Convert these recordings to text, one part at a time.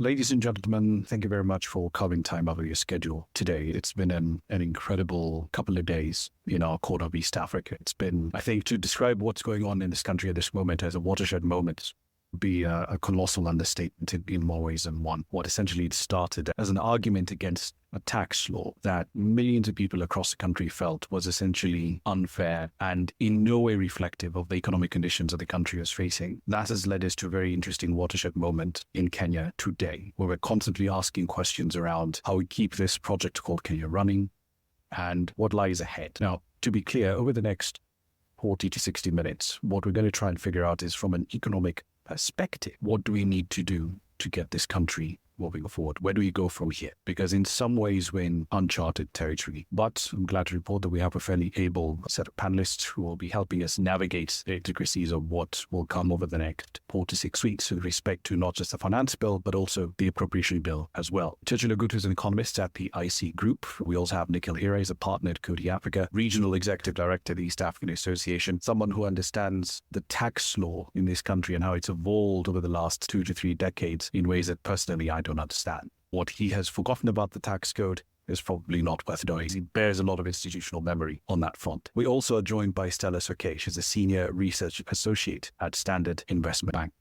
Ladies and gentlemen, thank you very much for carving time out of your schedule today. It's been an incredible couple of days in our corner of East Africa. It's been, I think, to describe what's going on in this country at this moment as a watershed moment would be a colossal understatement in more ways than one. What essentially it started as an argument against a tax law that millions of people across the country felt was essentially unfair and in no way reflective of the economic conditions that the country was facing. That has led us to a very interesting watershed moment in Kenya today, where we're constantly asking questions around how we keep this project called Kenya running and what lies ahead. Now, to be clear, over the next 40 to 60 minutes, what we're going to try and figure out is from an economic perspective, what do we need to do to get this country moving forward? Where do we go from here? Because in some ways we're in uncharted territory, but I'm glad to report that we have a fairly able set of panelists who will be helping us navigate the intricacies of what will come over the next 4 to 6 weeks with respect to not just the finance bill, but also the appropriation bill as well. Churchill Ogutu is an economist at the IC Group. We also have Nikhil Hira, is a partner at Coady Africa, Regional Executive Director of the East African Association, someone who understands the tax law in this country and how it's evolved over the last 2 to 3 decades in ways that personally I don't understand. What he has forgotten about the tax code is probably not worth knowing. He bears a lot of institutional memory on that front. We also are joined by Stella Soke. She's a senior research associate at Standard Investment Bank.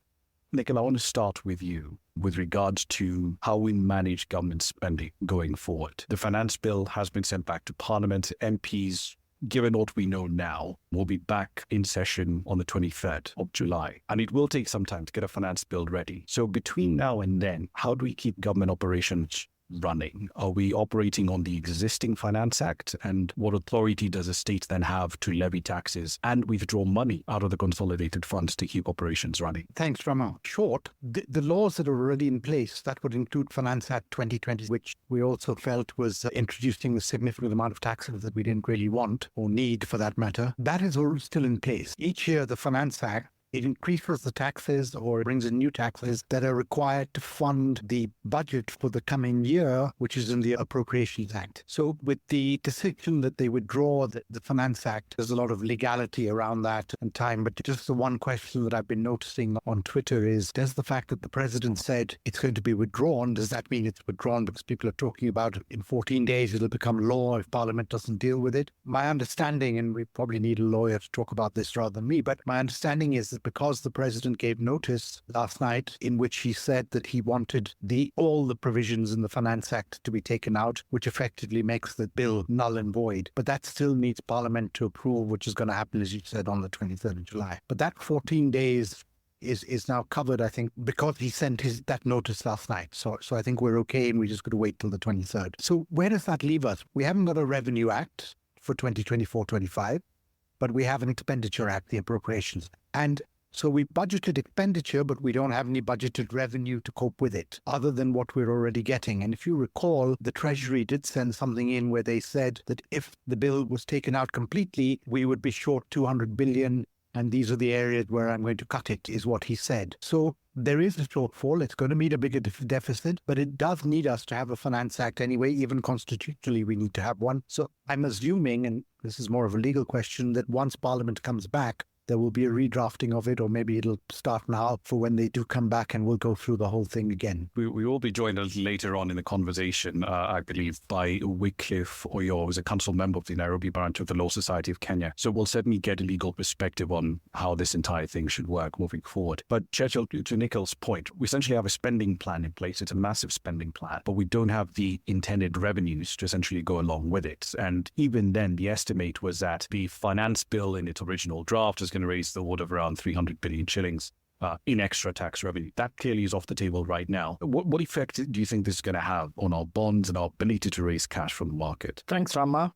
Nikhil, I want to start with you with regards to how we manage government spending going forward. The finance bill has been sent back to Parliament. MPs, given what we know now, will be back in session on the 23rd of July. And it will take some time to get a finance bill ready. So between now and then, how do we keep government operations running? Are we operating on the existing Finance Act? And what authority does a state then have to levy taxes and withdraw money out of the consolidated funds to keep operations running? Thanks, Rama. Short, the laws that are already in place, that would include Finance Act 2020, which we also felt was introducing a significant amount of taxes that we didn't really want or need for that matter. That is all still in place. Each year, the Finance Act, it increases the taxes or brings in new taxes that are required to fund the budget for the coming year, which is in the Appropriations Act. So with the decision that they withdraw the Finance Act, there's a lot of legality around that and time. But just the one question that I've been noticing on Twitter is, does the fact that the president said it's going to be withdrawn, does that mean it's withdrawn because people are talking about in 14 days it'll become law if Parliament doesn't deal with it? My understanding, and we probably need a lawyer to talk about this rather than me, but my understanding is that because the president gave notice last night in which he said that he wanted all the provisions in the Finance Act to be taken out, which effectively makes the bill null and void. But that still needs Parliament to approve, which is going to happen, as you said, on the 23rd of July. But that 14 days is now covered, I think, because he sent that notice last night. So I think we're okay, and we just got to wait till the 23rd. So where does that leave us? We haven't got a Revenue Act for 2024-25, but we have an Expenditure Act, the Appropriations. And so we budgeted expenditure, but we don't have any budgeted revenue to cope with it, other than what we're already getting. And if you recall, the Treasury did send something in where they said that if the bill was taken out completely, we would be short 200 billion. And these are the areas where I'm going to cut it, is what he said. So there is a shortfall. It's going to meet a bigger deficit, but it does need us to have a Finance Act anyway. Even constitutionally, we need to have one. So I'm assuming, and this is more of a legal question, that once Parliament comes back, there will be a redrafting of it, or maybe it'll start now for when they do come back, and we'll go through the whole thing again. We will be joined a little later on in the conversation, I believe, by Wycliffe Oyo, who's a council member of the Nairobi branch of the Law Society of Kenya. So we'll certainly get a legal perspective on how this entire thing should work moving forward. But Churchill, to Nikhil's point, we essentially have a spending plan in place. It's a massive spending plan, but we don't have the intended revenues to essentially go along with it. And even then, the estimate was that the finance bill in its original draft is going to raise the order of around 300 billion shillings in extra tax revenue. That clearly is off the table right now. What effect do you think this is going to have on our bonds and our ability to raise cash from the market? Thanks, Rama.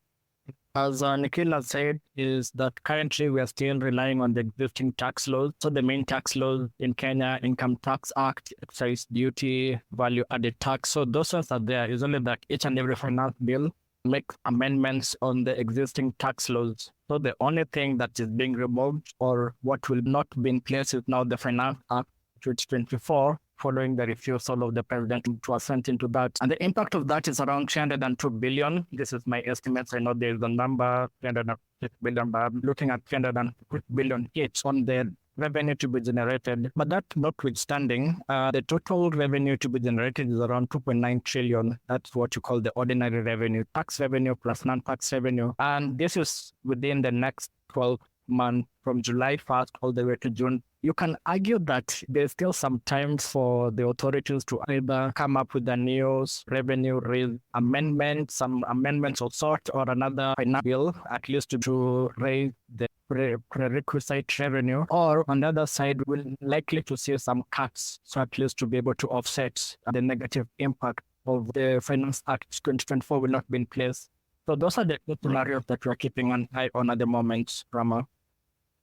As Nikhil has said, is that currently we are still relying on the existing tax laws. So the main tax laws in Kenya, Income Tax Act, Excise Duty, Value Added Tax. So those ones are there. It's only that each and every finance bill make amendments on the existing tax laws. So the only thing that is being removed or what will not be in place is now the Finance Act 2024, following the refusal of the president to assent into that. And the impact of that is around 302 billion. This is my estimates. I know there is a number, 306 billion, but I'm looking at 306 billion each on the revenue to be generated. But that notwithstanding, the total revenue to be generated is around 2.9 trillion. That's what you call the ordinary revenue, tax revenue plus non-tax revenue. And this is within the next 12 months from July 1st all the way to June. You can argue that there's still some time for the authorities to either come up with a new revenue raise amendment, some amendments of sort, or another finance bill, at least to raise the prerequisite revenue. Or on the other side, we're likely to see some cuts, so at least to be able to offset the negative impact of the Finance Act 2024 will not be in place. So those are the scenarios that we're keeping an eye on at the moment, Rama.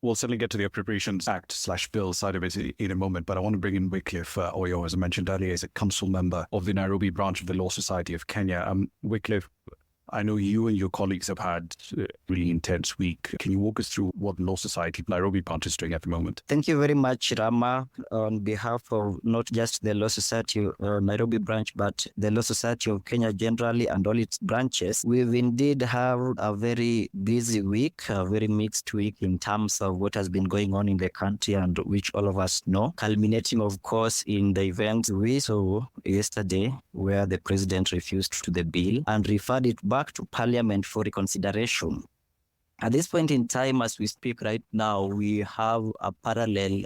We'll certainly get to the Appropriations Act / bill side of it in a moment, but I want to bring in Wycliffe Oyo, as I mentioned earlier, as a council member of the Nairobi branch of the Law Society of Kenya. Wycliffe, I know you and your colleagues have had a really intense week. Can you walk us through what the Law Society Nairobi branch is doing at the moment? Thank you very much, Rama, on behalf of not just the Law Society Nairobi branch, but the Law Society of Kenya generally and all its branches. We've indeed have a very busy week, a very mixed week in terms of what has been going on in the country and which all of us know, culminating, of course, in the event we saw yesterday where the president refused to the bill and referred it back to Parliament for reconsideration. At this point in time, as we speak right now, we have a parallel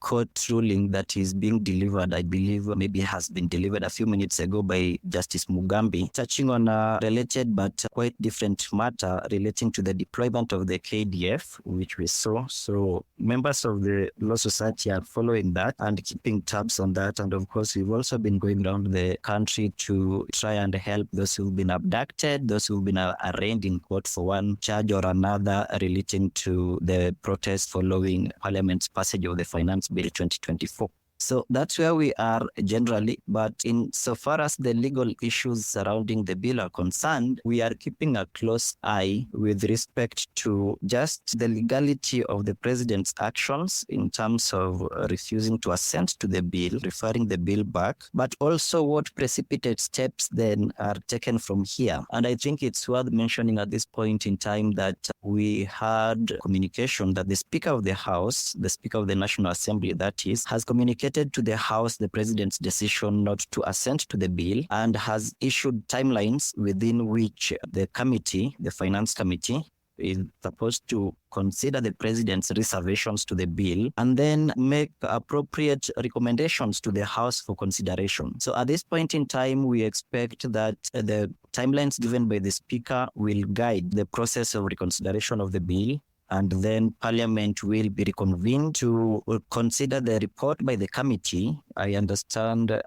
court ruling that is being delivered, I believe maybe has been delivered a few minutes ago by Justice Mugambi, touching on a related but quite different matter relating to the deployment of the KDF, which we saw. So members of the Law Society are following that and keeping tabs on that. And of course, we've also been going around the country to try and help those who've been abducted, those who've been arraigned in court for one charge or another relating to the protest following Parliament's passage of the Finance Bill 2024. So that's where we are generally, but in so far as the legal issues surrounding the bill are concerned, we are keeping a close eye with respect to just the legality of the president's actions in terms of refusing to assent to the bill, referring the bill back, but also what precipitate steps then are taken from here. And I think it's worth mentioning at this point in time that we had communication that the Speaker of the House, the Speaker of the National Assembly, that is, has communicated to the House the president's decision not to assent to the bill and has issued timelines within which the committee, the Finance Committee, is supposed to consider the president's reservations to the bill and then make appropriate recommendations to the House for consideration. So at this point in time, we expect that the timelines given by the Speaker will guide the process of reconsideration of the bill, and then Parliament will be reconvened to consider the report by the committee. I understand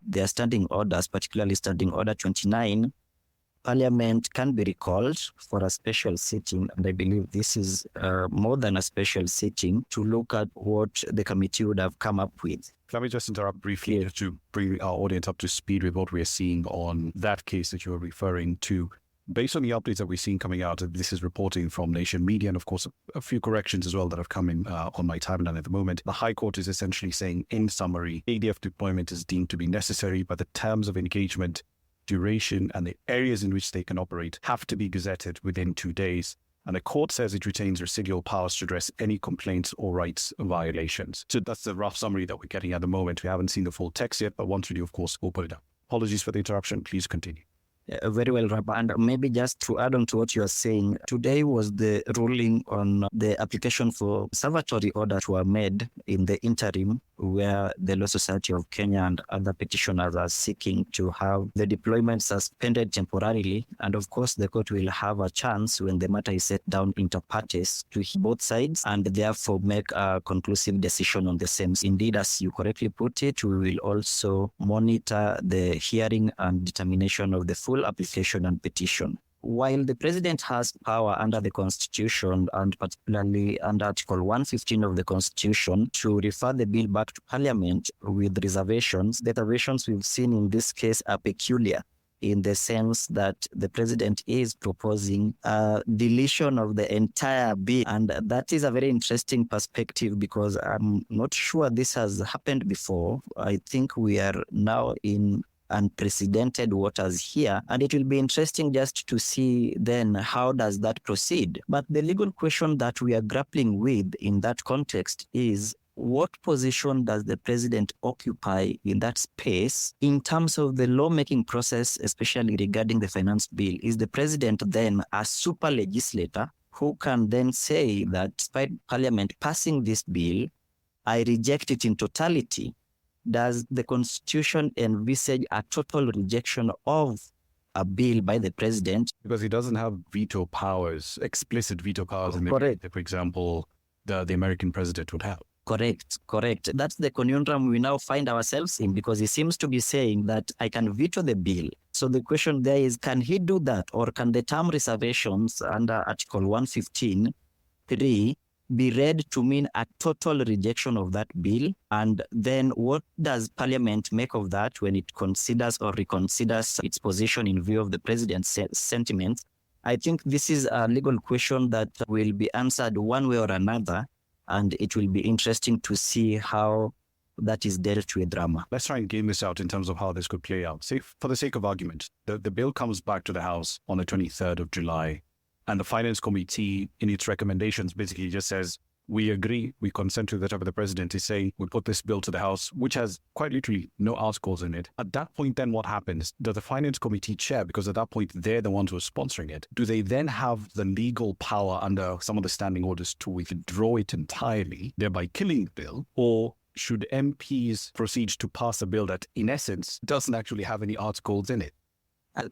their standing orders, particularly Standing Order 29, Parliament can be recalled for a special sitting, and I believe this is more than a special sitting to look at what the committee would have come up with. Let me just interrupt briefly just to bring our audience up to speed with what we're seeing on that case that you're referring to. Based on the updates that we're seeing coming out, this is reporting from Nation Media, and of course, a few corrections as well that have come in on my timeline at the moment. The High Court is essentially saying, in summary, ADF deployment is deemed to be necessary, but the terms of engagement, duration, and the areas in which they can operate have to be gazetted within 2 days. And the court says it retains residual powers to address any complaints or rights violations. So that's the rough summary that we're getting at the moment. We haven't seen the full text yet, but once we do, of course, we'll put it up. Apologies for the interruption. Please continue. Very well, Rabba. And maybe just to add on to what you are saying, today was the ruling on the application for salvatory orders were made in the interim, where the Law Society of Kenya and other petitioners are seeking to have the deployment suspended temporarily. And of course, the court will have a chance when the matter is set down inter partes to hear both sides and therefore make a conclusive decision on the same. Indeed, as you correctly put it, we will also monitor the hearing and determination of the full application and petition. While the president has power under the Constitution and particularly under Article 115 of the Constitution to refer the bill back to Parliament with reservations, the reservations we've seen in this case are peculiar in the sense that the president is proposing a deletion of the entire bill. And that is a very interesting perspective because I'm not sure this has happened before. I think we are now in unprecedented waters here. And it will be interesting just to see then how does that proceed. But the legal question that we are grappling with in that context is, what position does the president occupy in that space in terms of the lawmaking process, especially regarding the finance bill? Is the president then a super legislator who can then say that despite Parliament passing this bill, I reject it in totality? Does the Constitution envisage a total rejection of a bill by the president? Because he doesn't have veto powers, explicit veto powers, in Correct. for example, the American president would have. Correct. That's the conundrum we now find ourselves in, because he seems to be saying that I can veto the bill. So the question there is, can he do that? Or can the term reservations under Article 115(3) be read to mean a total rejection of that bill? And then what does Parliament make of that when it considers or reconsiders its position in view of the president's sentiments? I think this is a legal question that will be answered one way or another, and it will be interesting to see how that is dealt with, Rama. Let's try and game this out in terms of how this could play out. Say, for the sake of argument, the bill comes back to the House on the 23rd of July, and the Finance Committee, in its recommendations, basically just says, we agree, we consent to whatever the president is saying, we put this bill to the House, which has quite literally no articles in it. At that point, then what happens? Does the Finance Committee chair, because at that point, they're the ones who are sponsoring it, do they then have the legal power under some of the standing orders to withdraw it entirely, thereby killing the bill? Or should MPs proceed to pass a bill that, in essence, doesn't actually have any articles in it?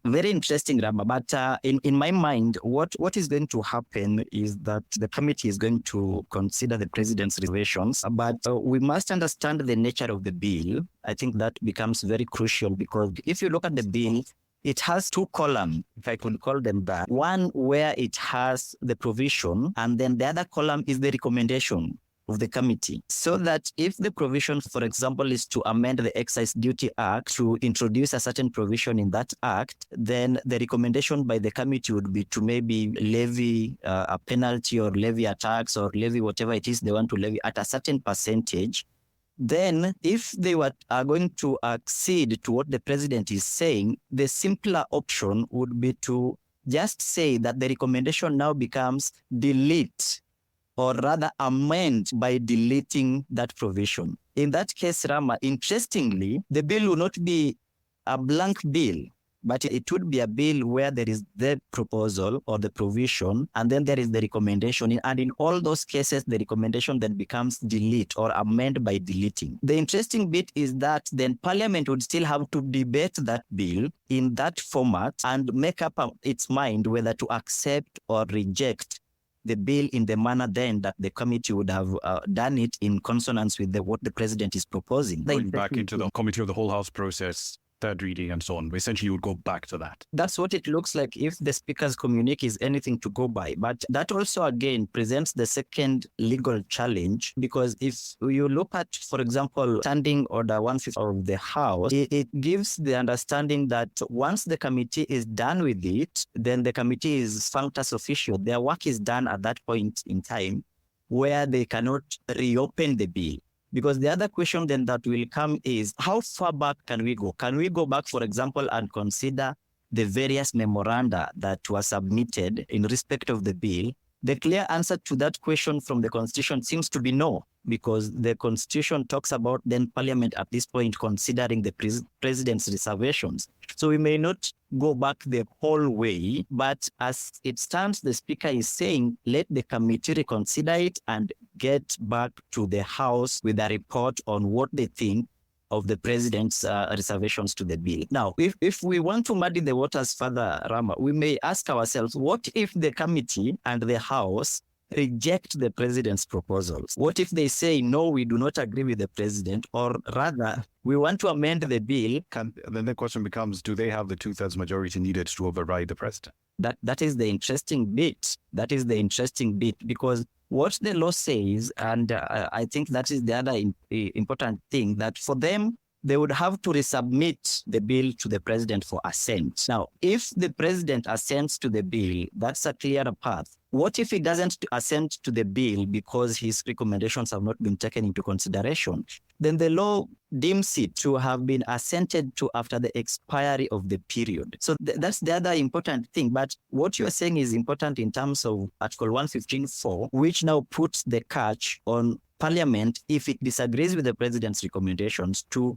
Very interesting, Rama. But in my mind, what is going to happen is that the committee is going to consider the president's reservations, but we must understand the nature of the bill. I think that becomes very crucial, because if you look at the bill, it has two columns, if I could call them that. One where it has the provision, and then the other column is the recommendation of the committee. So that if the provision, for example, is to amend the Excise Duty Act to introduce a certain provision in that act, then the recommendation by the committee would be to maybe levy a penalty or levy a tax or levy whatever it is they want to levy at a certain percentage. Then if they are going to accede to what the president is saying, the simpler option would be to just say that the recommendation now becomes delete, or rather amend by deleting that provision. In that case, Rama, interestingly, the bill will not be a blank bill, but it would be a bill where there is the proposal or the provision, and then there is the recommendation. And in all those cases, the recommendation then becomes delete or amend by deleting. The interesting bit is that then Parliament would still have to debate that bill in that format and make up its mind whether to accept or reject the bill in the manner then that the committee would have done it in consonance with what the president is proposing. Going back into the committee of the whole house process, third reading and so on. Essentially, you would go back to that. That's what it looks like if the speaker's communique is anything to go by. But that also, again, presents the second legal challenge, because if you look at, for example, Standing Order 150 of the House, it gives the understanding that once the committee is done with it, then the committee is functus officio. Their work is done at that point in time where they cannot reopen the bill. Because the other question then that will come is, how far back can we go? Can we go back, for example, and consider the various memoranda that were submitted in respect of the bill? The clear answer to that question from the Constitution seems to be no, because the Constitution talks about then Parliament at this point considering the president's reservations. So we may not go back the whole way, but as it stands, the Speaker is saying, let the committee reconsider it and get back to the House with a report on what they think of the president's reservations to the bill. Now, if we want to muddy the waters further, Rama, we may ask ourselves, what if the committee and the House reject the president's proposals? What if they say, no, we do not agree with the president, or rather, we want to amend the bill? Then the question becomes, do they have the 2/3 majority needed to override the president? That is the interesting bit. That is the interesting bit, because what the law says, and I think that is the other important thing, that for them, they would have to resubmit the bill to the president for assent. Now, if the president assents to the bill, that's a clear path. What if he doesn't assent to the bill because his recommendations have not been taken into consideration? Then the law deems it to have been assented to after the expiry of the period. So that's the other important thing. But what you're saying is important in terms of Article 115.4, which now puts the catch on Parliament, if it disagrees with the president's recommendations, to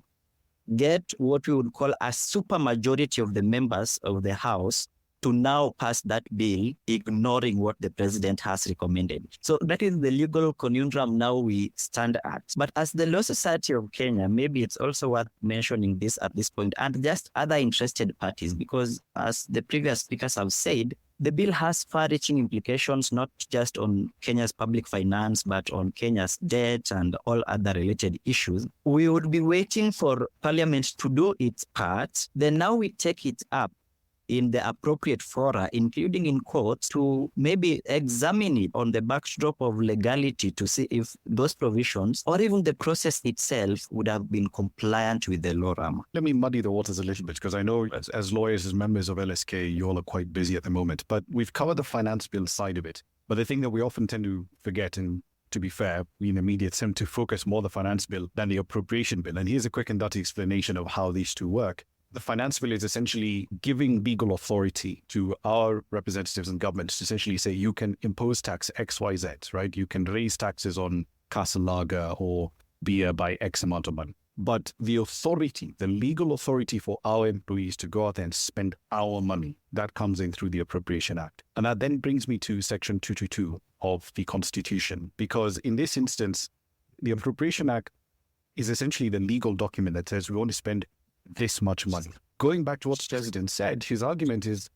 get what we would call a supermajority of the members of the House to now pass that bill, ignoring what the president has recommended. So that is the legal conundrum now we stand at. But as the Law Society of Kenya, maybe it's also worth mentioning this at this point, and just other interested parties, because as the previous speakers have said, the bill has far-reaching implications, not just on Kenya's public finance, but on Kenya's debt and all other related issues. We would be waiting for Parliament to do its part. Then now we take it up in the appropriate fora, including in courts, to maybe examine it on the backdrop of legality to see if those provisions or even the process itself would have been compliant with the law. Let me muddy the waters a little bit, because I know as lawyers, as members of LSK, you all are quite busy at the moment, but we've covered the finance bill side of it. But the thing that we often tend to forget, and to be fair, we in the media tend to focus more on the finance bill than the appropriation bill. And here's a quick and dirty explanation of how these two work. The finance bill is essentially giving legal authority to our representatives and governments to essentially say you can impose tax X, Y, Z, right? You can raise taxes on Castle Lager or beer by X amount of money. But the authority, the legal authority for our employees to go out there and spend our money, that comes in through the Appropriation Act. And that then brings me to Section 222 of the Constitution, because in this instance, the Appropriation Act is essentially the legal document that says we want to spend this much money. Going back to what the president said, his argument is,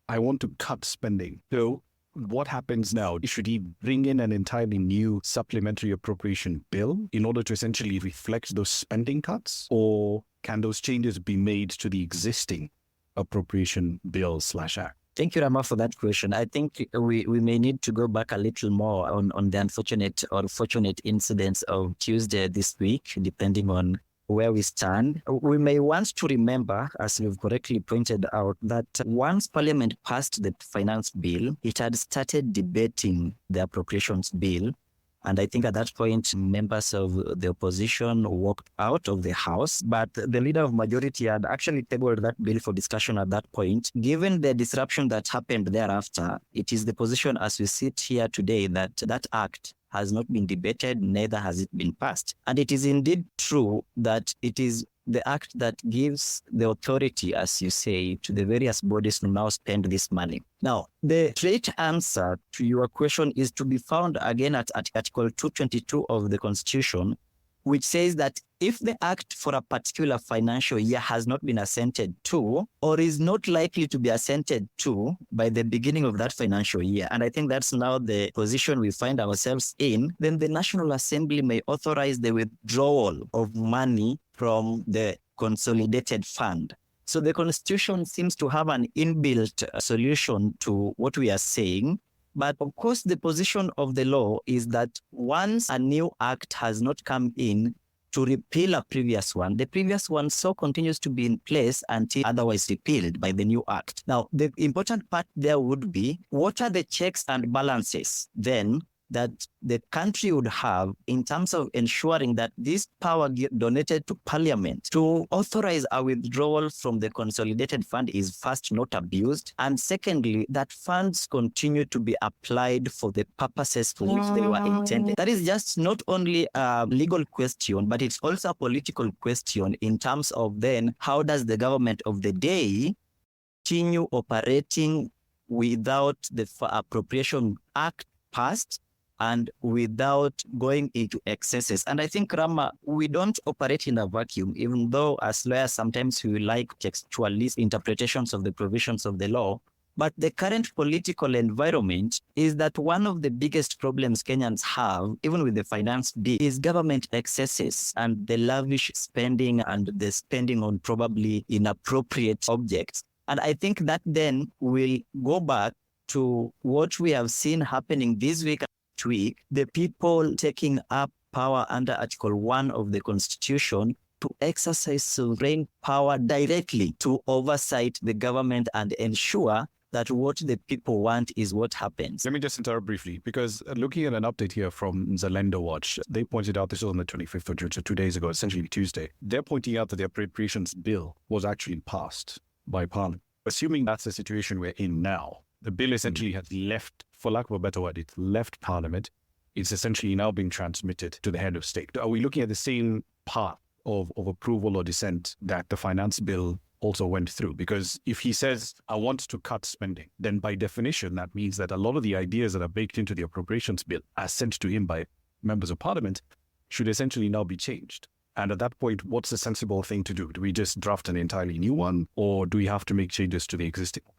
I want to cut spending. So what happens now? Should he bring in an entirely new supplementary appropriation bill in order to essentially reflect those spending cuts? Or can those changes be made to the existing appropriation bill/act? Thank you, Rama, for that question. I think we may need to go back a little more on the unfortunate or fortunate incidents of Tuesday this week, depending on where we stand. We may want to remember, as you've correctly pointed out, that once Parliament passed the finance bill, it had started debating the appropriations bill. And I think at that point, members of the opposition walked out of the House, but the leader of majority had actually tabled that bill for discussion at that point. Given the disruption that happened thereafter, it is the position as we sit here today that that act has not been debated, neither has it been passed. And it is indeed true that it is the act that gives the authority, as you say, to the various bodies to now spend this money. Now, the straight answer to your question is to be found again at Article 222 of the Constitution, which says that if the act for a particular financial year has not been assented to, or is not likely to be assented to by the beginning of that financial year, and I think that's now the position we find ourselves in, then the National Assembly may authorize the withdrawal of money from the consolidated fund. So the Constitution seems to have an inbuilt solution to what we are saying. But of course, the position of the law is that once a new act has not come in to repeal a previous one, the previous one so continues to be in place until otherwise repealed by the new act. Now, the important part there would be, what are the checks and balances then that the country would have in terms of ensuring that this power donated to Parliament to authorize a withdrawal from the consolidated fund is first not abused, and secondly, that funds continue to be applied for the purposes for which they were intended. That is just not only a legal question, but it's also a political question in terms of then how does the government of the day continue operating without the Appropriation Act passed and without going into excesses. And I think, Rama, we don't operate in a vacuum, even though as lawyers sometimes we like textualist interpretations of the provisions of the law. But the current political environment is that one of the biggest problems Kenyans have, even with the finance bill, is government excesses and the lavish spending and the spending on probably inappropriate objects. And I think that then will go back to what we have seen happening this week, the people taking up power under Article 1 of the Constitution to exercise sovereign power directly to oversight the government and ensure that what the people want is what happens. Let me just interrupt briefly, because looking at an update here from Zalendo Watch, they pointed out, this was on the 25th of June, so 2 days ago, essentially Tuesday. They're pointing out that the Appropriations Bill was actually passed by Parliament. Assuming that's the situation we're in now, the bill essentially has left, for lack of a better word, it left Parliament. It's essentially now being transmitted to the head of state. Are we looking at the same path of approval or dissent that the finance bill also went through? Because if he says, I want to cut spending, then by definition, that means that a lot of the ideas that are baked into the appropriations bill as sent to him by members of parliament should essentially now be changed. And at that point, what's the sensible thing to do? Do we just draft an entirely new one, or do we have to make changes to the existing one?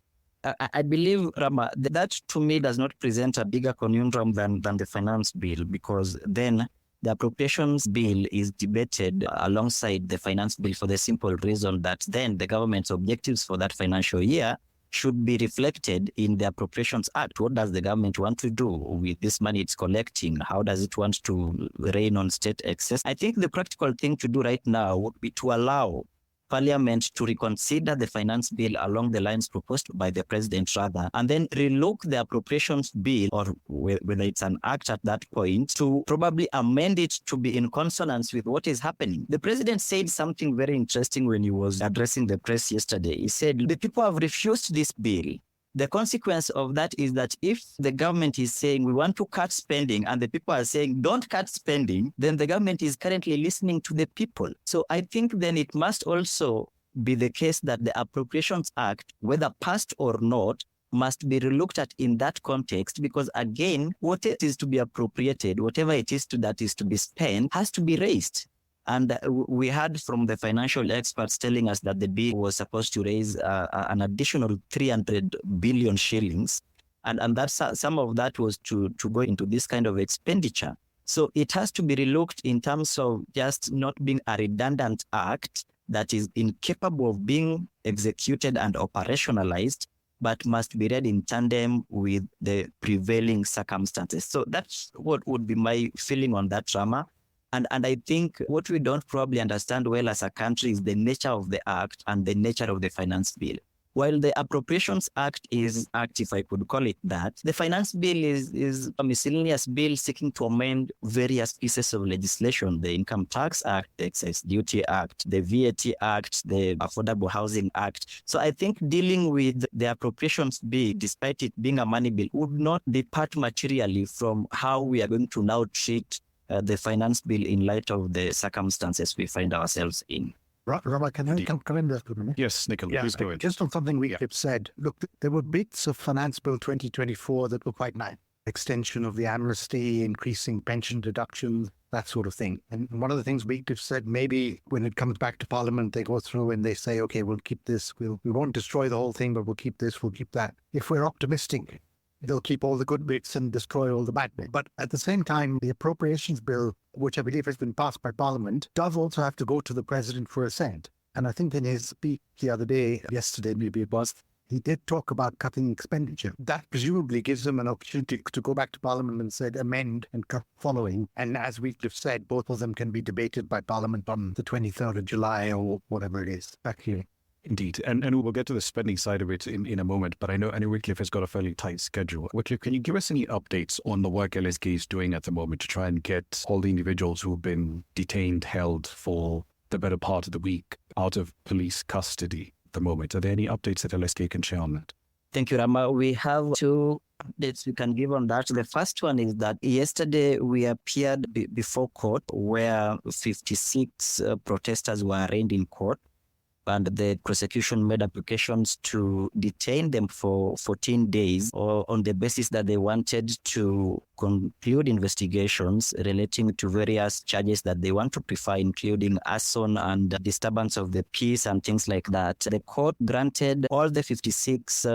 I believe, Rama, that to me does not present a bigger conundrum than the finance bill, because then the appropriations bill is debated alongside the finance bill for the simple reason that then the government's objectives for that financial year should be reflected in the Appropriations Act. What does the government want to do with this money it's collecting? How does it want to rein on state excess? I think the practical thing to do right now would be to allow Parliament to reconsider the finance bill along the lines proposed by the president rather, and then relook the appropriations bill, or whether it's an act at that point, to probably amend it to be in consonance with what is happening. The president said something very interesting when he was addressing the press yesterday. He said, the people have refused this bill. The consequence of that is that if the government is saying we want to cut spending and the people are saying don't cut spending, then the government is currently listening to the people. So I think then it must also be the case that the Appropriations Act, whether passed or not, must be relooked at in that context, because again, what it is to be appropriated, whatever it is that is to be spent, has to be raised. And we heard from the financial experts telling us that the bill was supposed to raise an additional 300 billion shillings. And that's, some of that was to go into this kind of expenditure. So it has to be relooked in terms of just not being a redundant act that is incapable of being executed and operationalized, but must be read in tandem with the prevailing circumstances. So that's what would be my feeling on that, Rama. And I think what we don't probably understand well as a country is the nature of the act and the nature of the finance bill. While the Appropriations Act is act, if I could call it that, the finance bill is a miscellaneous bill seeking to amend various pieces of legislation: the Income Tax Act, the Excise Duty Act, the VAT Act, the Affordable Housing Act. So I think dealing with the appropriations bill, despite it being a money bill, would not depart materially from how we are going to now treat the finance bill in light of the circumstances we find ourselves in. Rama, can I come in there for a minute? Yes, Nikhil, please go ahead. Just on something we have said, look, there were bits of Finance Bill 2024 that were quite nice. Extension of the amnesty, increasing pension deductions, that sort of thing. And one of the things we have said, maybe when it comes back to Parliament, they go through and they say, okay, we'll keep this, we won't destroy the whole thing, but we'll keep this, we'll keep that. If we're optimistic, they'll keep all the good bits and destroy all the bad bits. But at the same time, the Appropriations Bill, which I believe has been passed by Parliament, does also have to go to the President for assent. And I think in his speech the other day, yesterday maybe it was, he did talk about cutting expenditure. That presumably gives him an opportunity to go back to Parliament and say amend and cut following. And as we've said, both of them can be debated by Parliament on the 23rd of July or whatever it is. Back here. Indeed. And we'll get to the spending side of it in a moment, but I know Wycliffe has got a fairly tight schedule. Wycliffe, can you give us any updates on the work LSK is doing at the moment to try and get all the individuals who have been detained, held for the better part of the week out of police custody at the moment? Are there any updates that LSK can share on that? Thank you, Rama. We have two updates we can give on that. The first one is that yesterday we appeared before court where 56 protesters were arraigned in court. And the prosecution made applications to detain them for 14 days on the basis that they wanted to conclude investigations relating to various charges that they want to prefer, including arson and disturbance of the peace and things like that. The court granted all the 56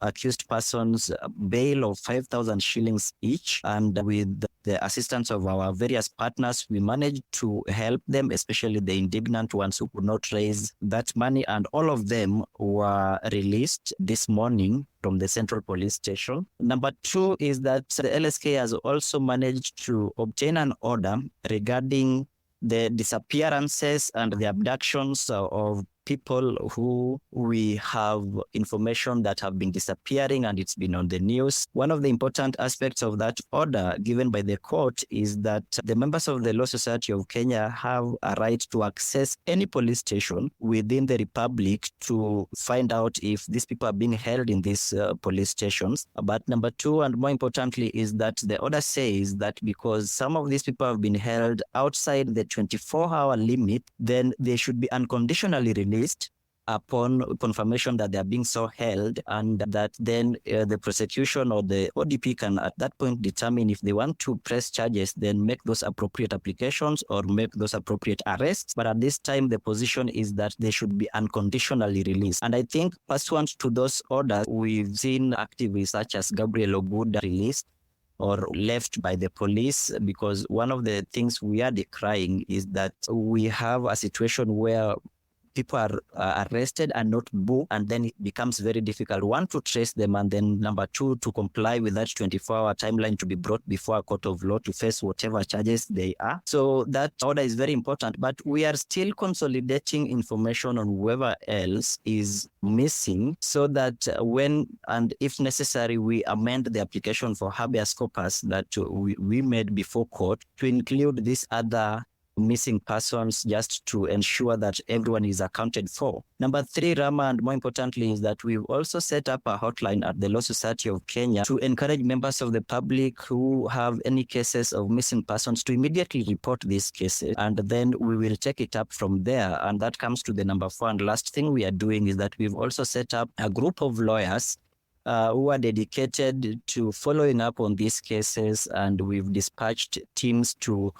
accused persons bail of 5,000 shillings each. And with the assistance of our various partners, we managed to help them, especially the indignant ones who could not raise that money. And all of them were released this morning from the Central Police Station. Number two is that the LSK has also managed to obtain an order regarding the disappearances and the abductions of people who we have information that have been disappearing and it's been on the news. One of the important aspects of that order given by the court is that the members of the Law Society of Kenya have a right to access any police station within the republic to find out if these people are being held in these police stations. But number two, and more importantly, is that the order says that because some of these people have been held outside the 24-hour limit, then they should be unconditionally released upon confirmation that they are being so held, and that then the prosecution or the ODP can at that point determine if they want to press charges, then make those appropriate applications or make those appropriate arrests. But at this time, the position is that they should be unconditionally released. And I think pursuant to those orders, we've seen activists such as Gabriel Oguda released or left by the police, because one of the things we are decrying is that we have a situation where people are arrested and not booked, and then it becomes very difficult, one, to trace them, and then number two, to comply with that 24-hour timeline to be brought before a court of law to face whatever charges they are. So that order is very important, but we are still consolidating information on whoever else is missing, so that when and if necessary, we amend the application for habeas corpus that we made before court to include these other missing persons, just to ensure that everyone is accounted for. Number three, Rama, and more importantly, is that we've also set up a hotline at the Law Society of Kenya to encourage members of the public who have any cases of missing persons to immediately report these cases, and then we will take it up from there. And that comes to the number four and last thing we are doing, is that we've also set up a group of lawyers who are dedicated to following up on these cases, and we've dispatched teams to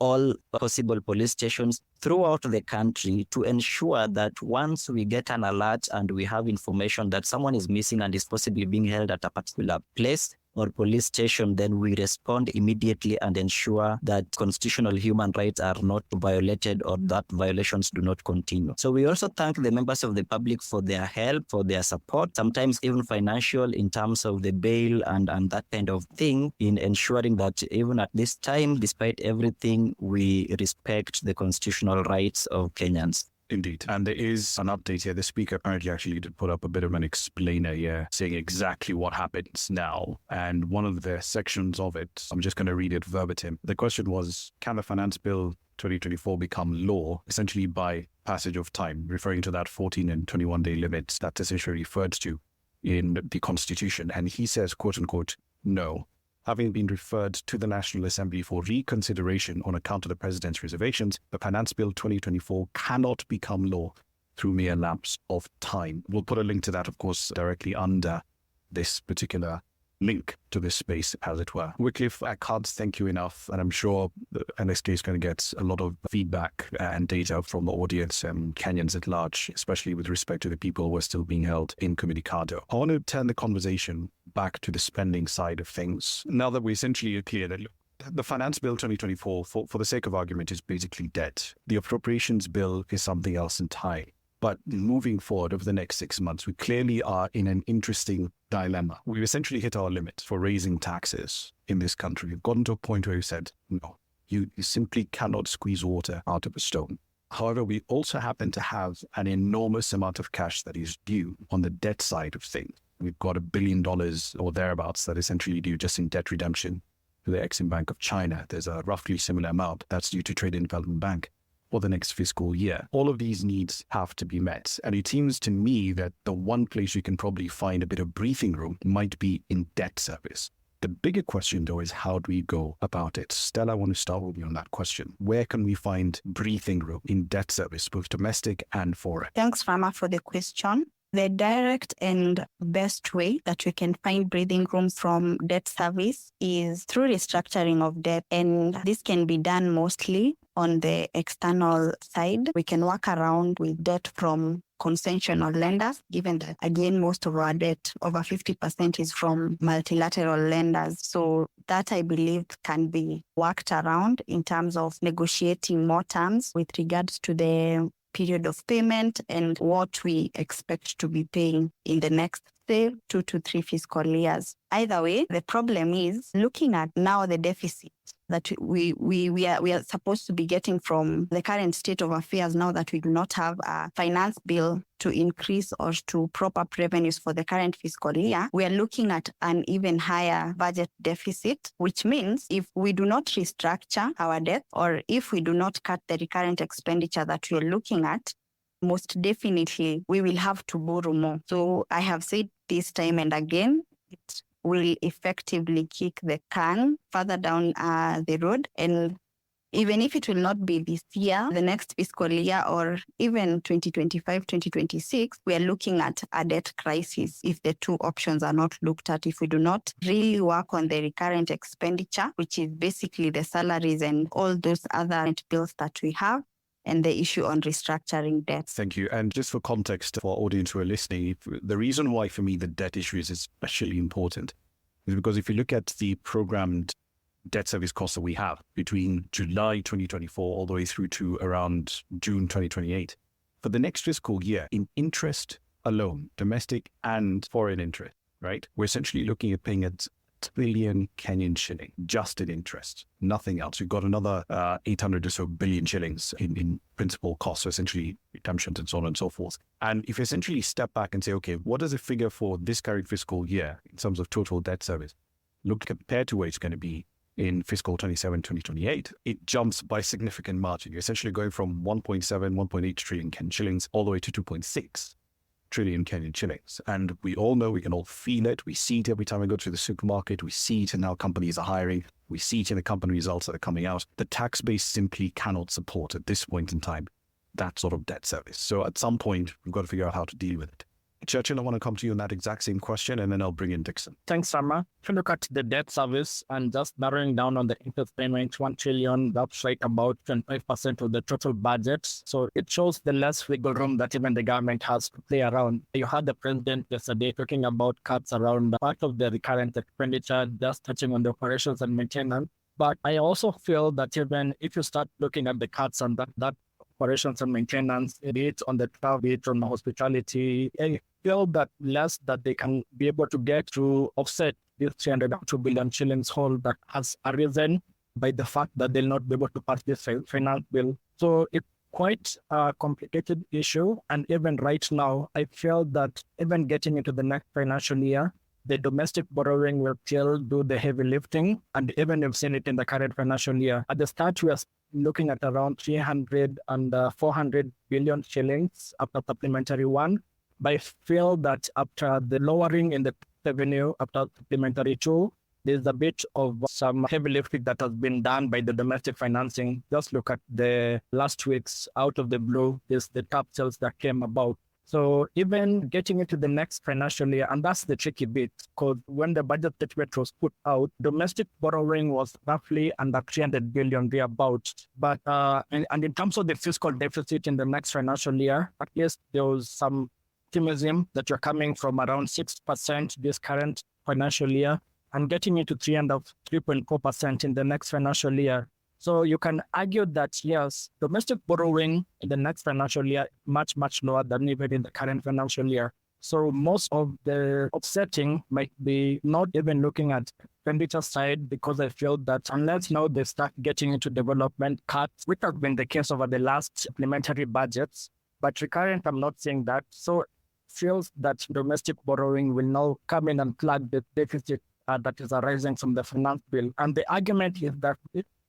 all possible police stations throughout the country to ensure that once we get an alert and we have information that someone is missing and is possibly being held at a particular place or police station, then we respond immediately and ensure that constitutional human rights are not violated or that violations do not continue. So we also thank the members of the public for their help, for their support, sometimes even financial in terms of the bail and that kind of thing, in ensuring that even at this time, despite everything, we respect the constitutional rights of Kenyans. Indeed. And there is an update here. The speaker apparently actually did put up a bit of an explainer here, saying exactly what happens now. And one of the sections of it, I'm just going to read it verbatim. The question was, can the Finance Bill 2024 become law, essentially by passage of time, referring to that 14 and 21 day limits that's essentially referred to in the Constitution? And he says, quote unquote, no. Having been referred to the National Assembly for reconsideration on account of the President's reservations, the Finance Bill 2024 cannot become law through mere lapse of time. We'll put a link to that, of course, directly under this particular link to this space, as it were. Wycliffe, I can't thank you enough, and I'm sure the NSK is going to get a lot of feedback and data from the audience and Kenyans at large, especially with respect to the people who are still being held incommunicado. I want to turn the conversation back to the spending side of things. Now that we essentially are clear that the Finance Bill 2024, for the sake of argument, is basically dead. The Appropriations Bill is something else entirely. But moving forward over the next 6 months, we clearly are in an interesting dilemma. We've essentially hit our limit for raising taxes in this country. We've gotten to a point where we said, no, you simply cannot squeeze water out of a stone. However, we also happen to have an enormous amount of cash that is due on the debt side of things. We've got $1 billion or thereabouts that essentially due just in debt redemption to the Exim Bank of China. There's a roughly similar amount that's due to Trade and Development Bank for the next fiscal year. All of these needs have to be met. And it seems to me that the one place you can probably find a bit of breathing room might be in debt service. The bigger question, though, is how do we go about it? Stella, I want to start with you on that question. Where can we find breathing room in debt service, both domestic and foreign? Thanks, Rama, for the question. The direct and best way that we can find breathing room from debt service is through restructuring of debt. And this can be done mostly on the external side. We can work around with debt from conventional lenders, given that, again, most of our debt, over 50%, is from multilateral lenders. So that, I believe, can be worked around in terms of negotiating more terms with regards to the period of payment and what we expect to be paying in the next say 2 to 3 fiscal years. Either way, the problem is looking at now the deficit that we are supposed to be getting from the current state of affairs now that we do not have a finance bill to increase or to prop up revenues for the current fiscal year. We are looking at an even higher budget deficit, which means if we do not restructure our debt or if we do not cut the recurrent expenditure that we are looking at, most definitely we will have to borrow more. So I have said this time and again, it will effectively kick the can further down the road. And even if it will not be this year, the next fiscal year, or even 2025, 2026, we are looking at a debt crisis if the two options are not looked at. If we do not really work on the recurrent expenditure, which is basically the salaries and all those other bills that we have, and the issue on restructuring debt. Thank you. And just for context for our audience who are listening, the reason why for me the debt issue is especially important is because if you look at the programmed debt service costs that we have between July 2024 all the way through to around June 2028, for the next fiscal year in interest alone, domestic and foreign interest, right? We're essentially looking at paying at trillion Kenyan shilling just in interest, nothing else. We've got another 800 or so billion shillings in principal costs, so essentially redemptions and so on and so forth. And if you essentially step back and say, okay, what does it figure for this current fiscal year in terms of total debt service? Look compared to where it's going to be in fiscal 27, 2028, it jumps by significant margin. You're essentially going from 1.7, 1.8 trillion Kenyan shillings all the way to 2.6 trillion Kenyan shillings. And we all know, we can all feel it. We see it every time we go to the supermarket. We see it in how companies are hiring. We see it in the company results that are coming out. The tax base simply cannot support at this point in time that sort of debt service. So at some point, we've got to figure out how to deal with it. Churchill, I want to come to you on that exact same question, and then I'll bring in Dixon. Thanks, Sama. If you look at the debt service and just narrowing down on the interest payment, 1 trillion, that's like about 25% of the total budget. So it shows the less wiggle room that even the government has to play around. You had the president yesterday talking about cuts around part of the recurrent expenditure, just touching on the operations and maintenance. But I also feel that even if you start looking at the cuts and that operations and maintenance, be it on the travel, be it on the hospitality, I feel that less that they can be able to get to offset this 302 billion shillings hole that has arisen by the fact that they'll not be able to pass this finance bill. So it's quite a complicated issue. And even right now, I feel that even getting into the next financial year, the domestic borrowing will still do the heavy lifting. And even you've seen it in the current financial year. At the start, we are looking at around 300 and 400 billion shillings after supplementary one. But I feel that after the lowering in the revenue after supplementary two, there's a bit of some heavy lifting that has been done by the domestic financing. Just look at the last week's out of the blue, there's the top sales that came about. So even getting into the next financial year, and that's the tricky bit, because when the budget statement was put out, domestic borrowing was roughly under 300 billion thereabout. But and in terms of the fiscal deficit in the next financial year, at least there was some optimism that you're coming from around 6% this current financial year and getting into 3.4% in the next financial year. So you can argue that, yes, domestic borrowing in the next financial year much, much lower than even in the current financial year. So most of the offsetting might be not even looking at expenditure side, because I feel that unless now they start getting into development cuts, which has been the case over the last supplementary budgets, but recurrent, I'm not saying that. So feels that domestic borrowing will now come in and plug the deficit that is arising from the finance bill. And the argument is that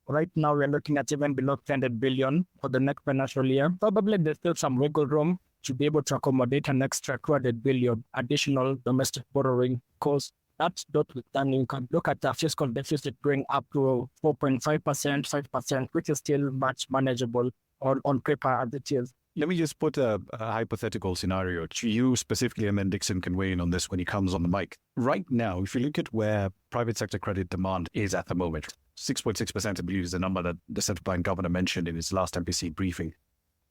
right now we're looking at even below 300 billion for the next financial year. Probably there's still some wiggle room to be able to accommodate an extra 200 billion additional domestic borrowing, because that's notwithstanding, you can look at the fiscal deficit going up to 4.5%, 5%, which is still much manageable on paper as it is. Let me just put a hypothetical scenario to you specifically, and then Dixon can weigh in on this when he comes on the mic. Right now, if you look at where private sector credit demand is at the moment, 6.6%, I believe, is the number that the central bank governor mentioned in his last MPC briefing.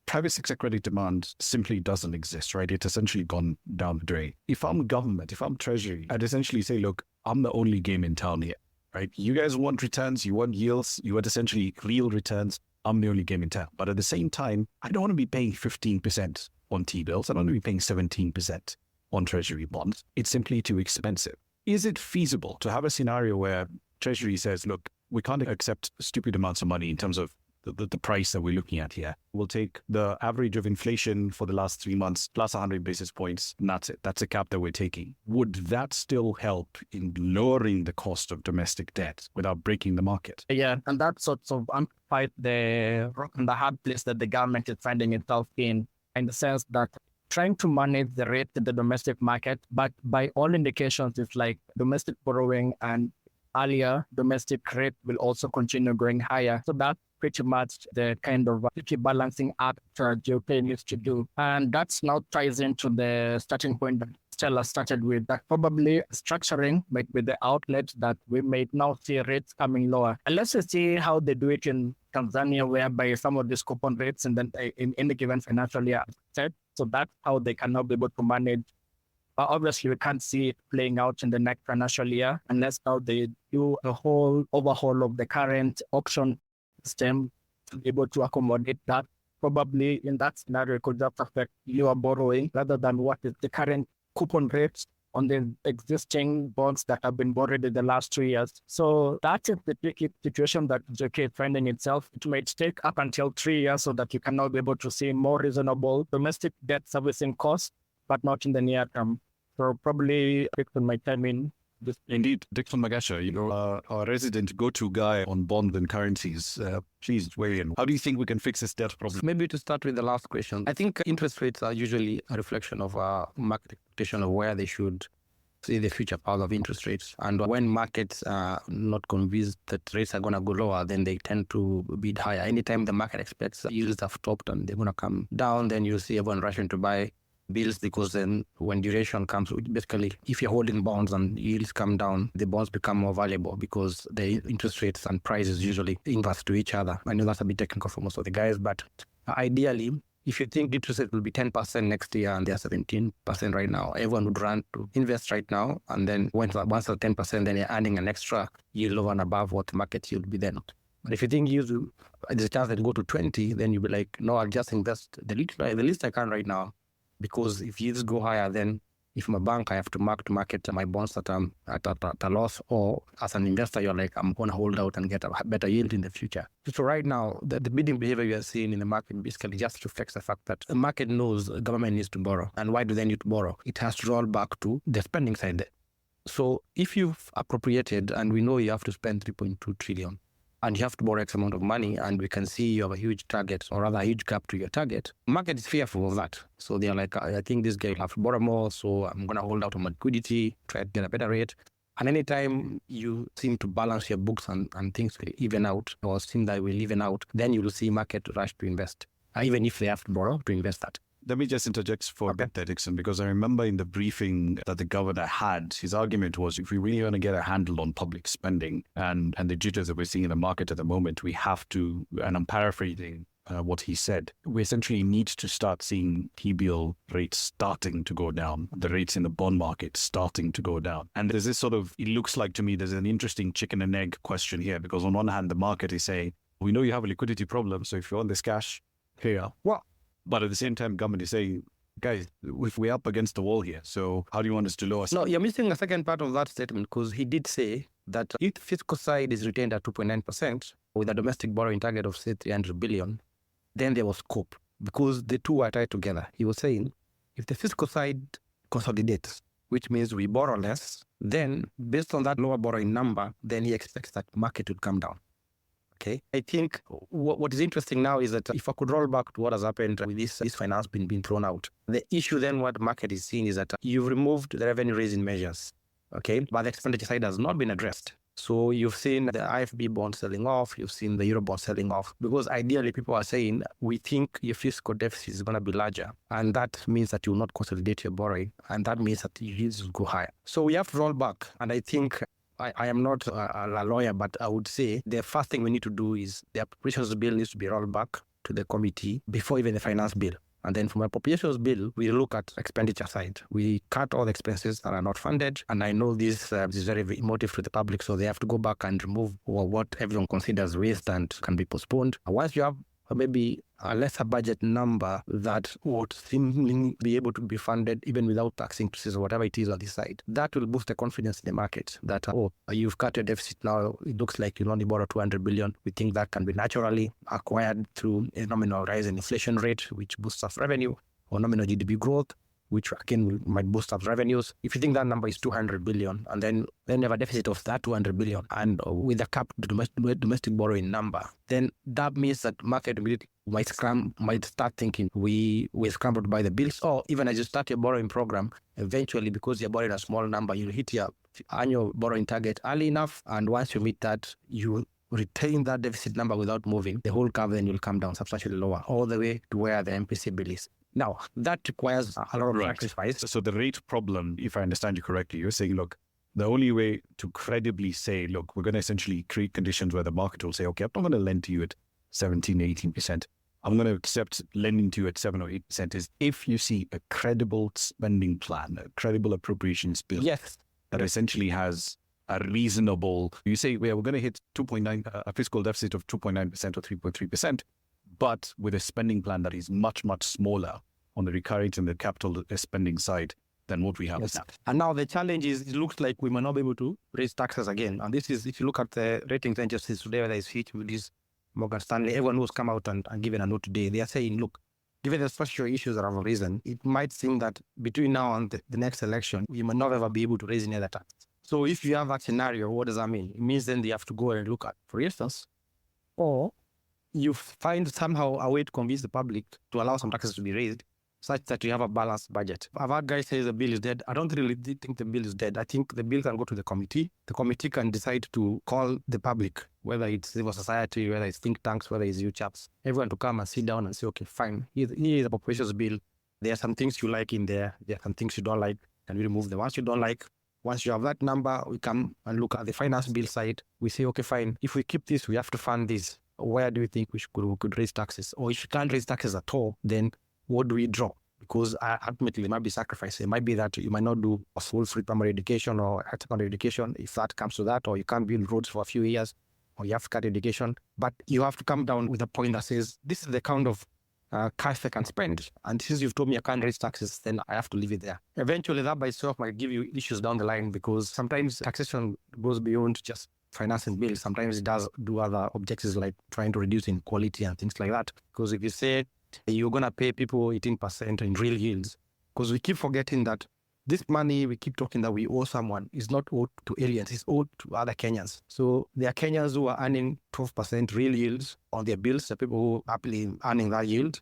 Private sector credit demand simply doesn't exist, right? It's essentially gone down the drain. If I'm government, if I'm treasury, I'd essentially say, look, I'm the only game in town here, right? You guys want returns, you want yields, you want essentially real returns. I'm the only game in town. But at the same time, I don't want to be paying 15% on T-bills. I don't want to be paying 17%. on Treasury bonds. It's simply too expensive. Is it feasible to have a scenario where Treasury says, look, we can't accept stupid amounts of money in terms of the price that we're looking at here. We'll take the average of inflation for the last 3 months plus 100 basis points, and that's it. That's a cap that we're taking. Would that still help in lowering the cost of domestic debt without breaking the market? Yeah, and that sort of amplified the rock and the hard place that the government is finding itself in the sense that trying to manage the rate in the domestic market, but by all indications, it's like domestic borrowing and earlier domestic rate will also continue going higher. So that's pretty much the kind of balancing act GOP needs to do. And that's now ties into the starting point that Stella started with, that probably structuring might be the outlet that we may now see rates coming lower. And let's just see how they do it in Tanzania, whereby some of these coupon rates and then in the given financial year are set. So that's how they can now be able to manage. But obviously, we can't see it playing out in the next financial year unless now they do a whole overhaul of the current option system to be able to accommodate that. Probably in that scenario, it could just affect your borrowing rather than what is the current coupon rates on the existing bonds that have been borrowed in the last 2 years. So that is the tricky situation that JK is finding itself. It might take up until 3 years so that you can now be able to see more reasonable domestic debt servicing costs, but not in the near term. So probably Dixon might time in this. Indeed, Dixon Magasha, our resident go-to guy on bonds and currencies. Please weigh in. How do you think we can fix this debt problem? Maybe to start with the last question, I think interest rates are usually a reflection of market expectation of where they should see the future path of interest rates. And when markets are not convinced that rates are going to go lower, then they tend to bid higher. Anytime the market expects yields have topped and they're going to come down, then you see everyone rushing to buy bills, because then when duration comes, basically if you're holding bonds and yields come down, the bonds become more valuable because the interest rates and prices usually inverse to each other. I know that's a bit technical for most of the guys, but ideally, if you think interest rate will be 10% next year and they're 17% right now, everyone would run to invest right now. And then once they're 10%, then you're earning an extra yield over and above what the market yield would be then. But if you think there's a chance that go to 20, then you'll be like, no, I'll just invest the least I can right now. Because if yields go higher, then if I'm a bank, I have to market my bonds at a loss, or as an investor, you're like, I'm going to hold out and get a better yield in the future. So right now, the bidding behavior you are seeing in the market basically just reflects the fact that the market knows the government needs to borrow. And why do they need to borrow? It has to roll back to the spending side. So if you've appropriated, and we know you have to spend 3.2 trillion, and you have to borrow X amount of money, and we can see you have a huge target, or rather a huge gap to your target, market is fearful of that. So they're like, I think this guy will have to borrow more, so I'm going to hold out on my liquidity, try to get a better rate. And anytime you seem to balance your books and things will even out, or seem that will even out, then you will see market rush to invest, even if they have to borrow to invest that. Let me just interject for a bit there, Dixon, because I remember in the briefing that the governor had, his argument was, if we really want to get a handle on public spending and the jitters that we're seeing in the market at the moment, we have to, and I'm paraphrasing what he said, we essentially need to start seeing T-bill rates starting to go down, the rates in the bond market starting to go down. And there's this sort of, it looks like to me, there's an interesting chicken and egg question here, because on one hand, the market is saying, we know you have a liquidity problem, so if you want this cash, here you are. Well, but at the same time, government is saying, guys, we're up against the wall here, so how do you want us to lower? No, you're missing a second part of that statement, because he did say that if the fiscal side is retained at 2.9% with a domestic borrowing target of, say, 300 billion, then there was scope, because the two are tied together. He was saying, if the fiscal side consolidates, which means we borrow less, then based on that lower borrowing number, then he expects that market will come down. Okay. I think what is interesting now is that if I could roll back to what has happened with this finance being thrown out, the issue then what the market is seeing is that you've removed the revenue raising measures, okay, but the expenditure side has not been addressed. So you've seen the IFB bond selling off, you've seen the Euro bond selling off, because ideally people are saying, we think your fiscal deficit is going to be larger, and that means that you will not consolidate your borrowing, and that means that your yields will go higher. So we have to roll back, and I think I am not a lawyer, but I would say the first thing we need to do is the appropriations bill needs to be rolled back to the committee before even the finance bill. And then from appropriations bill, we look at expenditure side. We cut all the expenses that are not funded. And I know this is very emotive to the public, so they have to go back and remove what everyone considers waste and can be postponed. Once you have maybe a lesser budget number that would seemingly be able to be funded even without tax increases or whatever it is on this side. That will boost the confidence in the market that, you've cut your deficit now. It looks like you'll only borrow 200 billion. We think that can be naturally acquired through a nominal rise in inflation rate, which boosts up revenue, or nominal GDP growth, which again might boost up revenues. If you think that number is 200 billion, and then you have a deficit of that 200 billion, and with a capped domestic borrowing number, then that means that market might start thinking we scrambled by the bills, or even as you start your borrowing program, eventually, because you're borrowing a small number, you'll hit your annual borrowing target early enough, and once you meet that, you retain that deficit number without moving. The whole curve then will come down substantially lower, all the way to where the MPC bill is. Now, that requires a lot of sacrifice. So the rate problem, if I understand you correctly, you're saying, look, the only way to credibly say, look, we're going to essentially create conditions where the market will say, okay, I'm not going to lend to you at 17, 18%. I'm going to accept lending to you at 7 or 8% is if you see a credible spending plan, a credible appropriations bill. Yes. That essentially has a reasonable, you say, we're going to hit 2.9, a fiscal deficit of 2.9% or 3.3%. But with a spending plan that is much, much smaller on the recurrent and the capital spending side than what we have now. And now the challenge is, it looks like we might not be able to raise taxes again. And this is, if you look at the ratings agencies today, whether it's Fitch, Moody's, Morgan Stanley, everyone who's come out and given a note today, they are saying, look, given the structural issues that have arisen, it might seem that between now and the next election, we might not ever be able to raise any other tax. So if you have that scenario, what does that mean? It means then they have to go and look at, for instance, or you find somehow a way to convince the public to allow some taxes to be raised such that you have a balanced budget. I've heard guys say the bill is dead. I don't really think the bill is dead. I think the bill can go to the committee. The committee can decide to call the public, whether it's civil society, whether it's think tanks, whether it's you chaps, everyone to come and sit down and say, okay, fine, here is the appropriations bill. There are some things you like in there. There are some things you don't like. Can we remove the ones you don't like? Once you have that number, we come and look at the finance bill side. We say, okay, fine, if we keep this, we have to fund this. Where do you think we could raise taxes? Or if you can't raise taxes at all, then what do we draw? Because ultimately, it might be sacrifice. It might be that you might not do a full free primary education or secondary education if that comes to that, or you can't build roads for a few years, or you have to cut education. But you have to come down with a point that says, this is the kind of cash I can spend. And since you've told me I can't raise taxes, then I have to leave it there. Eventually, that by itself might give you issues down the line, because sometimes taxation goes beyond just financing bills. Sometimes it does do other objectives like trying to reduce inequality and things like that. Because if you say you're going to pay people 18% in real yields, because we keep forgetting that this money we keep talking that we owe someone is not owed to aliens, it's owed to other Kenyans. So there are Kenyans who are earning 12% real yields on their bills. The people who are happily earning that yield,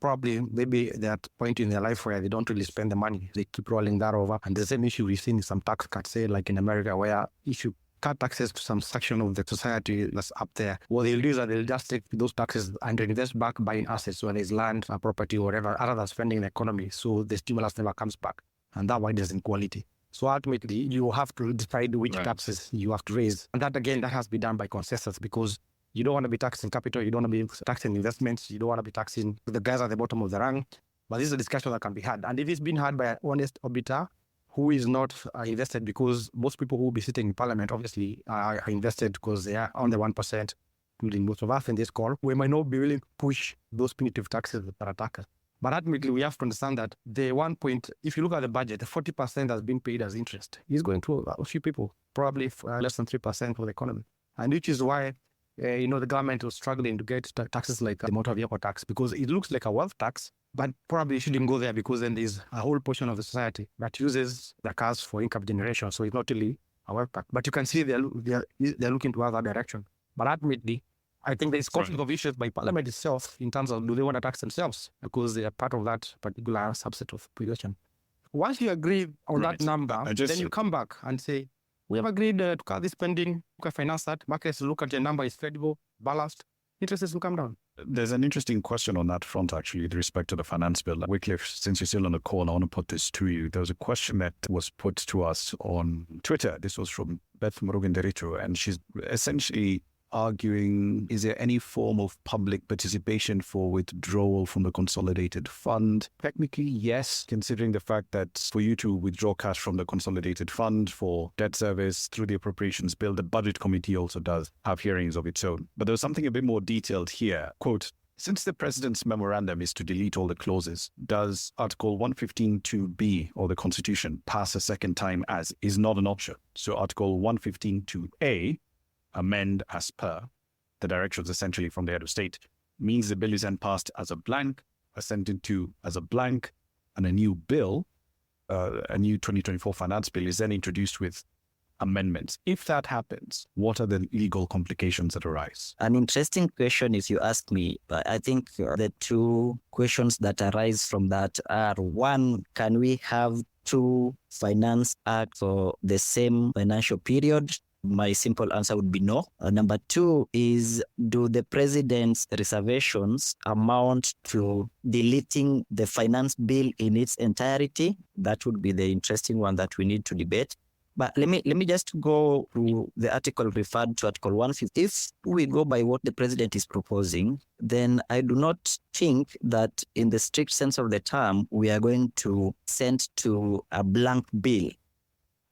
probably maybe they're at a point in their life where they don't really spend the money. They keep rolling that over. And the same issue we've seen in some tax cuts, say like in America, where if you cut taxes to some section of the society that's up there, what they'll do is that they'll just take those taxes and invest back buying assets, whether it's land, property, or whatever, other than spending the economy. So the stimulus never comes back. And that widens inequality. So ultimately, you have to decide which taxes you have to raise. And that, again, that has to be done by consensus, because you don't want to be taxing capital, you don't want to be taxing investments, you don't want to be taxing the guys at the bottom of the rank. But this is a discussion that can be had. And if it's been had by an honest auditor who is not invested, because most people who will be sitting in parliament obviously are invested because they are on the 1%, including most of us in this call, we might not be willing to push those punitive taxes that are attackers. But ultimately, we have to understand that the 1 point, if you look at the budget, the 40% has been paid as interest is going to a few people, probably less than 3% of the economy. And which is why, the government was struggling to get taxes like the motor vehicle tax, because it looks like a wealth tax, but probably it shouldn't go there, because then there's a whole portion of the society that uses the cars for income generation. So it's not really a wealth tax. But you can see they're looking to other direction. But ultimately, I think there's conflict of issues by Parliament itself in terms of do they want to tax themselves, because they are part of that particular subset of population. Once you agree on that number, then you come back and say, we have agreed to cut this spending, you can finance that. Markets look at your number, is credible, balanced, interest will come down. There's an interesting question on that front, actually, with respect to the finance bill. Wycliffe, since you're still on the call, I want to put this to you. There was a question that was put to us on Twitter. This was from Beth Murugendericho, and she's essentially arguing, is there any form of public participation for withdrawal from the consolidated fund? Technically, yes, considering the fact that for you to withdraw cash from the consolidated fund for debt service through the appropriations bill, the budget committee also does have hearings of its own. But there's something a bit more detailed here. Quote, Since the president's memorandum is to delete all the clauses, does Article 115.2b of the Constitution pass a second time as is not an option? So Article 115.2a, amend as per, the directions essentially from the head of state, means the bill is then passed as a blank, assented to as a blank, and a new bill, a new 2024 finance bill is then introduced with amendments. If that happens, what are the legal complications that arise? An interesting question if you ask me. But I think the two questions that arise from that are, one, can we have two finance acts for the same financial period? My simple answer would be no. Number two is, do the president's reservations amount to deleting the finance bill in its entirety? That would be the interesting one that we need to debate. But let me just go to the article referred to, Article 150. If we go by what the president is proposing, then I do not think that in the strict sense of the term, we are going to send to a blank bill.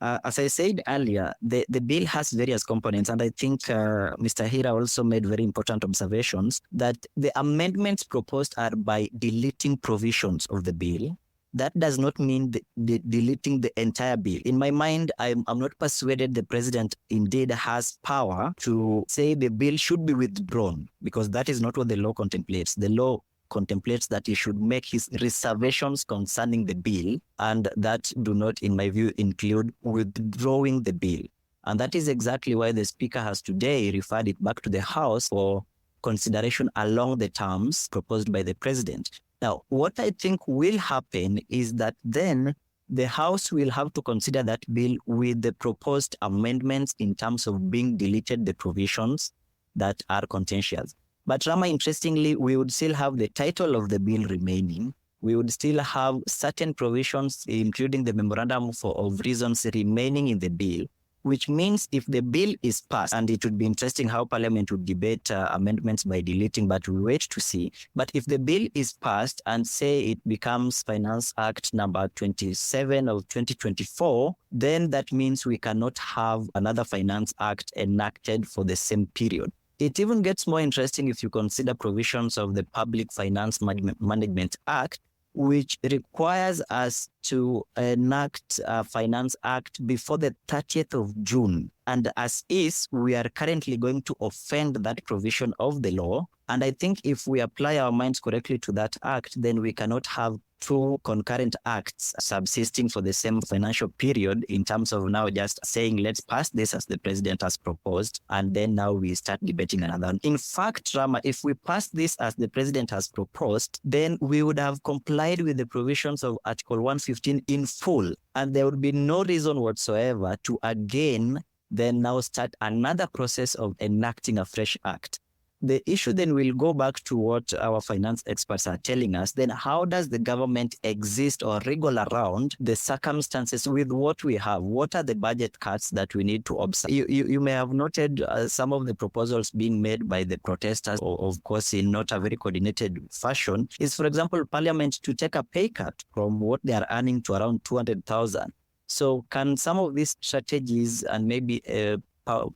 As I said earlier, the bill has various components, and I think Mr. Hira also made very important observations that the amendments proposed are by deleting provisions of the bill. That does not mean deleting the entire bill. In my mind, I'm not persuaded the president indeed has power to say the bill should be withdrawn, because that is not what the law contemplates. The law contemplates that he should make his reservations concerning the bill, and that do not, in my view, include withdrawing the bill. And that is exactly why the Speaker has today referred it back to the House for consideration along the terms proposed by the President. Now, what I think will happen is that then the House will have to consider that bill with the proposed amendments in terms of being deleted the provisions that are contentious. But Rama, interestingly, we would still have the title of the bill remaining. We would still have certain provisions, including the memorandum of reasons remaining in the bill, which means if the bill is passed, and it would be interesting how Parliament would debate amendments by deleting, but we'll wait to see. But if the bill is passed and say it becomes Finance Act number 27 of 2024, then that means we cannot have another Finance Act enacted for the same period. It even gets more interesting if you consider provisions of the Public Finance Management Act, which requires us to enact a Finance Act before the 30th of June. And as is, we are currently going to offend that provision of the law. And I think if we apply our minds correctly to that act, then we cannot have two concurrent acts subsisting for the same financial period, in terms of now just saying, let's pass this as the president has proposed, and then now we start debating another. In fact, Rama, if we pass this as the president has proposed, then we would have complied with the provisions of Article 115 in full, and there would be no reason whatsoever to again then now start another process of enacting a fresh act. The issue then will go back to what our finance experts are telling us. Then how does the government exist or wriggle around the circumstances with what we have? What are the budget cuts that we need to observe? You may have noted some of the proposals being made by the protesters, of course, in not a very coordinated fashion, is, for example, Parliament to take a pay cut from what they are earning to around 200,000. So can some of these strategies and maybe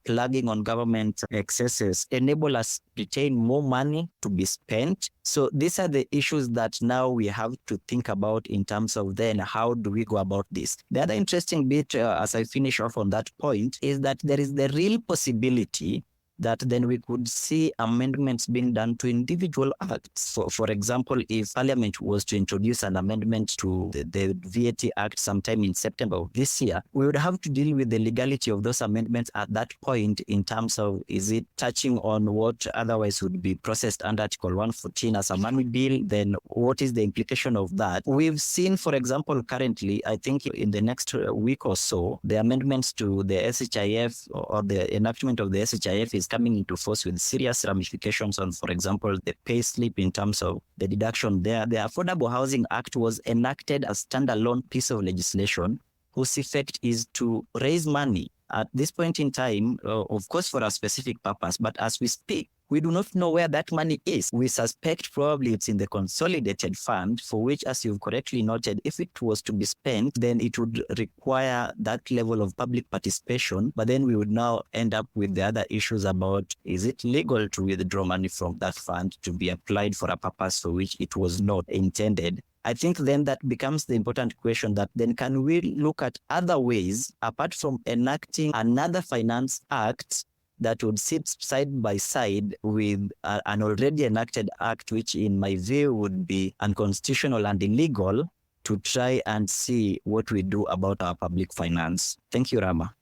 plugging on government excesses enable us to retain more money to be spent? So these are the issues that now we have to think about in terms of then how do we go about this. The other interesting bit, as I finish off on that point, is that there is the real possibility that then we could see amendments being done to individual acts. For example, if Parliament was to introduce an amendment to the VAT Act sometime in September of this year, we would have to deal with the legality of those amendments at that point, in terms of, is it touching on what otherwise would be processed under Article 114 as a money bill? Then what is the implication of that? We've seen, for example, currently, I think in the next week or so, the amendments to the SHIF or the enactment of the SHIF is coming into force with serious ramifications on, for example, the pay slip in terms of the deduction there. The Affordable Housing Act was enacted as a standalone piece of legislation whose effect is to raise money at this point in time, of course, for a specific purpose. But as we speak, we do not know where that money is. We suspect probably it's in the consolidated fund, for which, as you've correctly noted, if it was to be spent, then it would require that level of public participation. But then we would now end up with the other issues about, is it legal to withdraw money from that fund to be applied for a purpose for which it was not intended? I think then that becomes the important question, that then can we look at other ways apart from enacting another finance act that would sit side by side with an already enacted act, which in my view would be unconstitutional and illegal, to try and see what we do about our public finance. Thank you, Rama.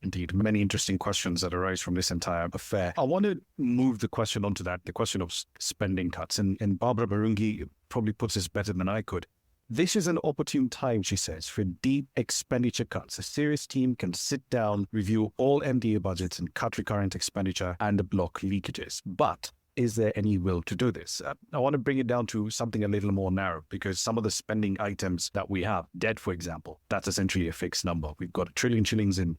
Indeed, many interesting questions that arise from this entire affair. I want to move the question onto that, the question of spending cuts. And Barbara Barungi probably puts this better than I could. This is an opportune time, she says, for deep expenditure cuts. A serious team can sit down, review all MDA budgets and cut recurrent expenditure and block leakages. But is there any will to do this? I want to bring it down to something a little more narrow, because some of the spending items that we have, debt, for example, that's essentially a fixed number. We've got 1 trillion shillings in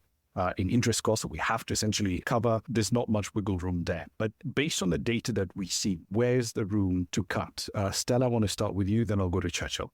interest costs that we have to essentially cover. There's not much wiggle room there. But based on the data that we see, where's the room to cut? Stella, I want to start with you, then I'll go to Churchill.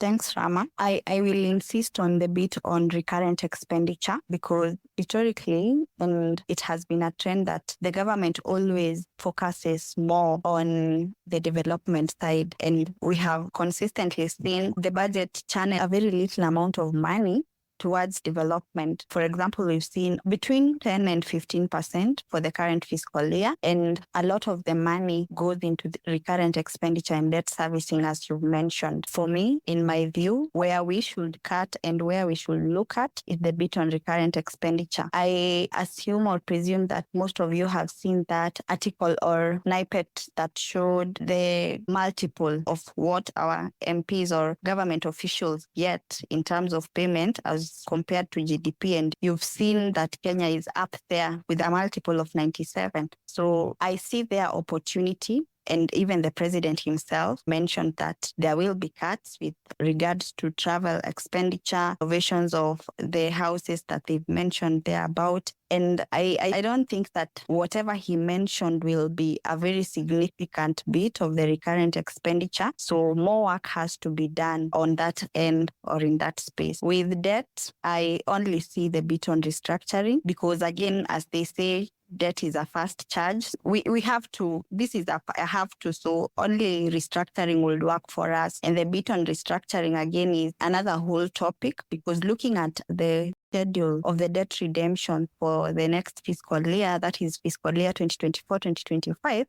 Thanks, Rama. I will insist on the bit on recurrent expenditure, because historically, and it has been a trend, that the government always focuses more on the development side. And we have consistently seen the budget channel a very little amount of money towards development. For example, we've seen between 10 and 15% for the current fiscal year, and a lot of the money goes into the recurrent expenditure and debt servicing, as you mentioned. For me, in my view, where we should cut and where we should look at is the bit on recurrent expenditure. I assume or presume that most of you have seen that article or snippet that showed the multiple of what our MPs or government officials get in terms of payment as compared to GDP. And you've seen that Kenya is up there with a multiple of 97. So I see their opportunity. And even the president himself mentioned that there will be cuts with regards to travel expenditure, renovations of the houses that they've mentioned there about. And I don't think that whatever he mentioned will be a very significant bit of the recurrent expenditure. So more work has to be done on that end or in that space. With debt, I only see the bit on restructuring, because again, as they say, debt is a fast charge. We have to, this is a have to, so only restructuring will work for us. And the bit on restructuring again is another whole topic, because looking at the schedule of the debt redemption for the next fiscal year, that is fiscal year 2024-2025,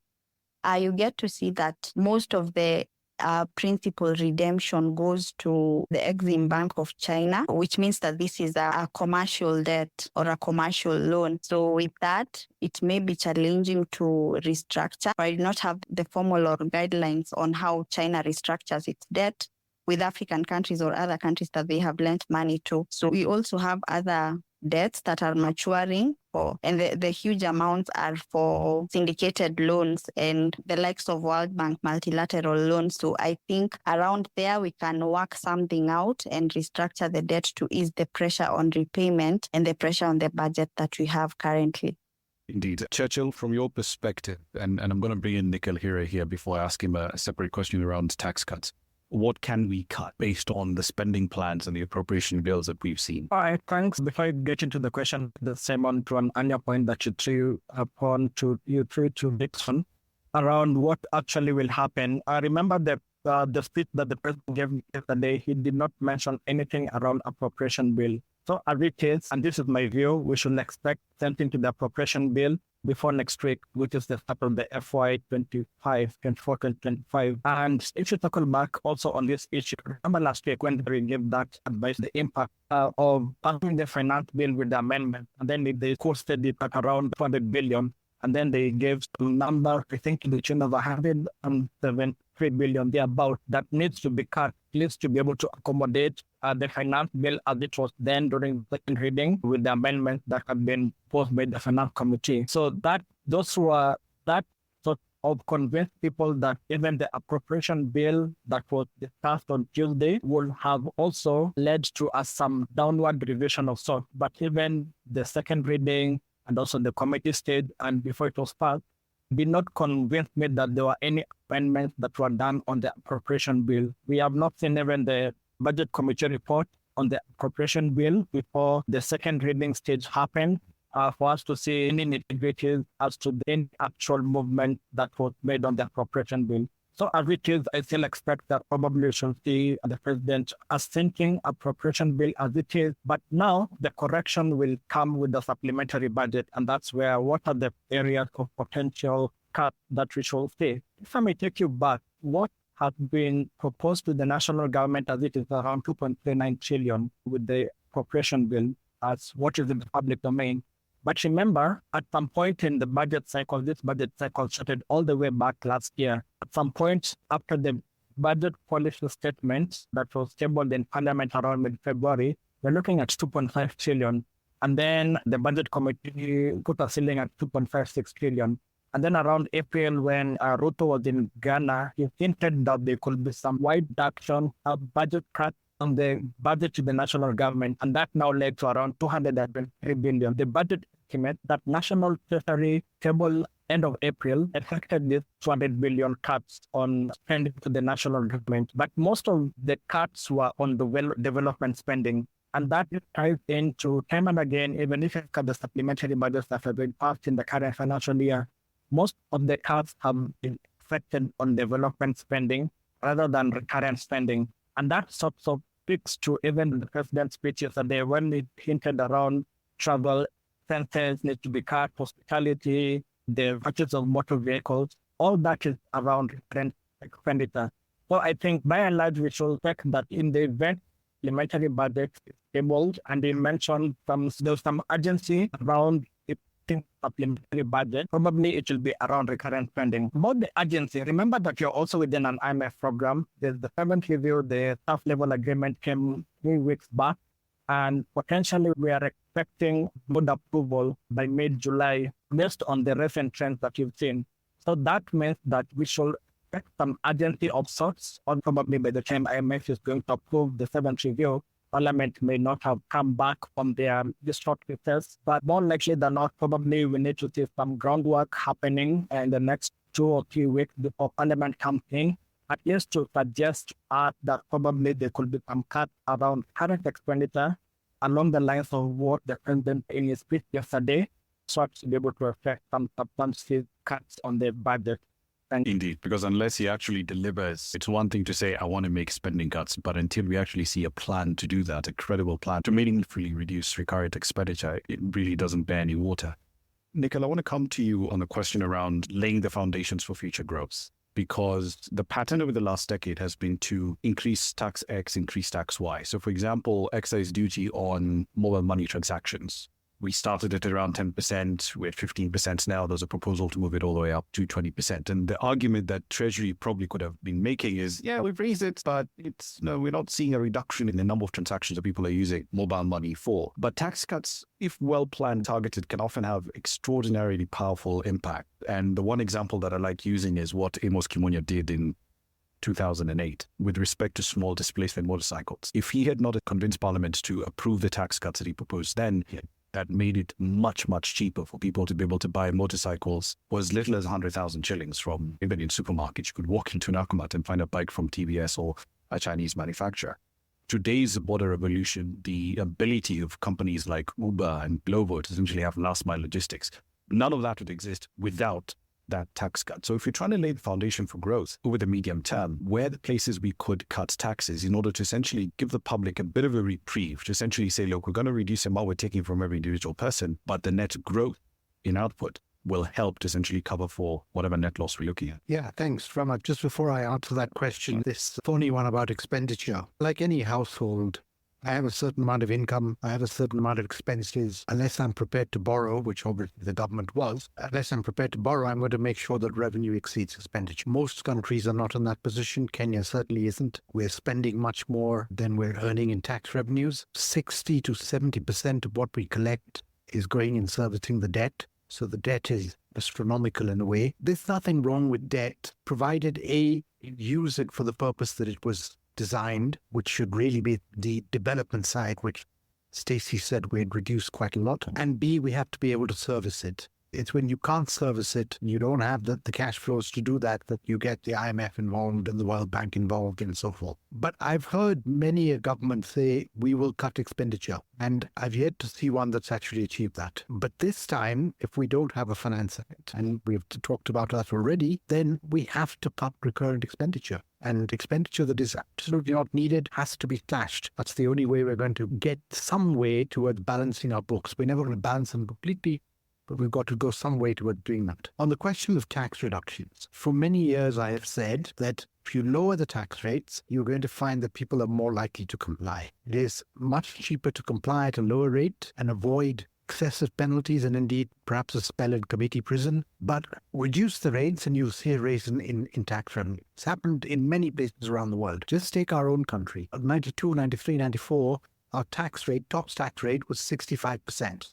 you get to see that most of the principal redemption goes to the Exim Bank of China, which means that this is a commercial debt or a commercial loan. So with that, it may be challenging to restructure. I do not have the formal or guidelines on how China restructures its debt with African countries or other countries that they have lent money to. So we also have other debts that are maturing, and the huge amounts are for syndicated loans and the likes of World Bank multilateral loans. So I think around there we can work something out and restructure the debt to ease the pressure on repayment and the pressure on the budget that we have currently. Indeed. Churchill, from your perspective, and I'm going to bring in Nikhil here before I ask him a separate question around tax cuts. What can we cut based on the spending plans and the appropriation bills that we've seen? All right, thanks. Before I get into the question, the same on to an earlier point that you threw to Dixon around what actually will happen. I remember the speech that the president gave yesterday. He did not mention anything around appropriation bill. So as it is, and this is my view, we should expect something to the appropriation bill before next week, which is the start of the FY 24-25. And if you tackle back also on this issue, remember last week when we gave that advice, the impact of passing the finance bill with the amendment, and then they costed it at around 200 billion. And then they gave some number, I think, to the tune of 173 billion thereabout, that needs to be cut, needs to be able to accommodate the finance bill as it was then during the second reading with the amendment that had been posed by the finance committee. So that sort of convinced people that even the appropriation bill that was discussed on Tuesday will have also led to some downward revision of sorts. But even the second reading and also the committee stage, and before it was passed, did not convince me that there were any amendments that were done on the appropriation bill. We have not seen even the budget committee report on the appropriation bill before the second reading stage happened, for us to see any nitty-gritties as to the actual movement that was made on the appropriation bill. So as it is, I still expect that probably we should see the president as thinking appropriation bill as it is. But now the correction will come with the supplementary budget. And that's where what are the areas of potential cut that we should see. If I may take you back, what has been proposed to the national government as it is around 2.39 trillion with the appropriation bill as what is in the public domain. But remember, at some point in the budget cycle, this budget cycle started all the way back last year. At some point after the budget policy statement that was tabled in Parliament around mid-February, we're looking at 2.5 trillion. And then the budget committee put a ceiling at 2.56 trillion. And then around April, when Ruto was in Ghana, he hinted that there could be some wide reduction of budget cuts on the budget to the national government, and that now led to around 223 billion. The budget estimate that National Treasury table end of April affected this 200 billion cuts on spending to the national government, but most of the cuts were on the development spending. And that ties into time and again, even if you look at the supplementary budgets that have been passed in the current financial year, most of the cuts have been affected on development spending rather than recurrent spending. And that sort of speaks to even the president's speech yesterday when it hinted around travel, expenses need to be cut, hospitality, the purchase of motor vehicles, all that is around recurrent expenditure. So I think by and large, we should expect that in the event supplementary budget is tabled, and they mentioned there's some urgency around supplementary budget, probably it will be around recurrent spending. About the urgency, remember that you're also within an IMF program. There's the 7th review, the staff level agreement came 3 weeks back, and potentially we are expecting board approval by mid-July based on the recent trends that you've seen. So that means that we should expect some urgency of sorts, or probably by the time IMF is going to approve the 7th review, Parliament may not have come back from their short recess, but more likely than not, probably we need to see some groundwork happening in the next 2 or 3 weeks before Parliament comes in, at least to suggest that probably there could be some cuts around current expenditure along the lines of what the president in his speech yesterday sought to be able to affect some substantive cuts on the budget. Indeed, because unless he actually delivers, it's one thing to say, I want to make spending cuts, but until we actually see a plan to do that, a credible plan to meaningfully reduce recurrent expenditure, it really doesn't bear any water. Nikhil, I want to come to you on the question around laying the foundations for future growth, because the pattern over the last decade has been to increase tax X, increase tax Y. So for example, excise duty on mobile money transactions. We started at around 10%, we're at 15% now. There's a proposal to move it all the way up to 20%. And the argument that Treasury probably could have been making is, yeah, we've raised it, but we're not seeing a reduction in the number of transactions that people are using mobile money for. But tax cuts, if well planned, targeted, can often have extraordinarily powerful impact. And the one example that I like using is what Amos Kimonya did in 2008 with respect to small displacement motorcycles. If he had not convinced Parliament to approve the tax cuts that he proposed then, that made it much, much cheaper for people to be able to buy motorcycles for as little as 100,000 shillings from even in supermarkets. You could walk into an Akumat and find a bike from TVS or a Chinese manufacturer. Today's border revolution, the ability of companies like Uber and Glovo to essentially have last mile logistics, none of that would exist without that tax cut. So if you're trying to lay the foundation for growth over the medium term, where are the places we could cut taxes in order to essentially give the public a bit of a reprieve, to essentially say, look, we're going to reduce the amount we're taking from every individual person, but the net growth in output will help to essentially cover for whatever net loss we're looking at. Yeah, thanks, Rama. Just before I answer that question, this funny one about expenditure. Like any household, I have a certain amount of income, I have a certain amount of expenses. Unless I'm prepared to borrow, which obviously the government was, unless I'm prepared to borrow, I'm going to make sure that revenue exceeds expenditure. Most countries are not in that position. Kenya certainly isn't. We're spending much more than we're earning in tax revenues. 60 to 70% of what we collect is going in servicing the debt. So the debt is astronomical in a way. There's nothing wrong with debt, provided A, you use it for the purpose that it was designed, which should really be the development side, which Stacey said we'd reduce quite a lot. And B, we have to be able to service it. It's when you can't service it, you don't have the cash flows to do that, that you get the IMF involved and the World Bank involved and so forth. But I've heard many a government say, we will cut expenditure. And I've yet to see one that's actually achieved that. But this time, if we don't have a finance act, and we've talked about that already, then we have to cut recurrent expenditure. And expenditure that is absolutely not needed has to be slashed. That's the only way we're going to get some way towards balancing our books. We're never going to balance them completely, but we've got to go some way toward doing that. On the question of tax reductions, for many years I have said that if you lower the tax rates, you're going to find that people are more likely to comply. It is much cheaper to comply at a lower rate and avoid excessive penalties and indeed perhaps a spell in committee prison, but reduce the rates and you'll see a raise in tax revenue. It's happened in many places around the world. Just take our own country. 92, 93, 94, our tax rate, top tax rate was 65%.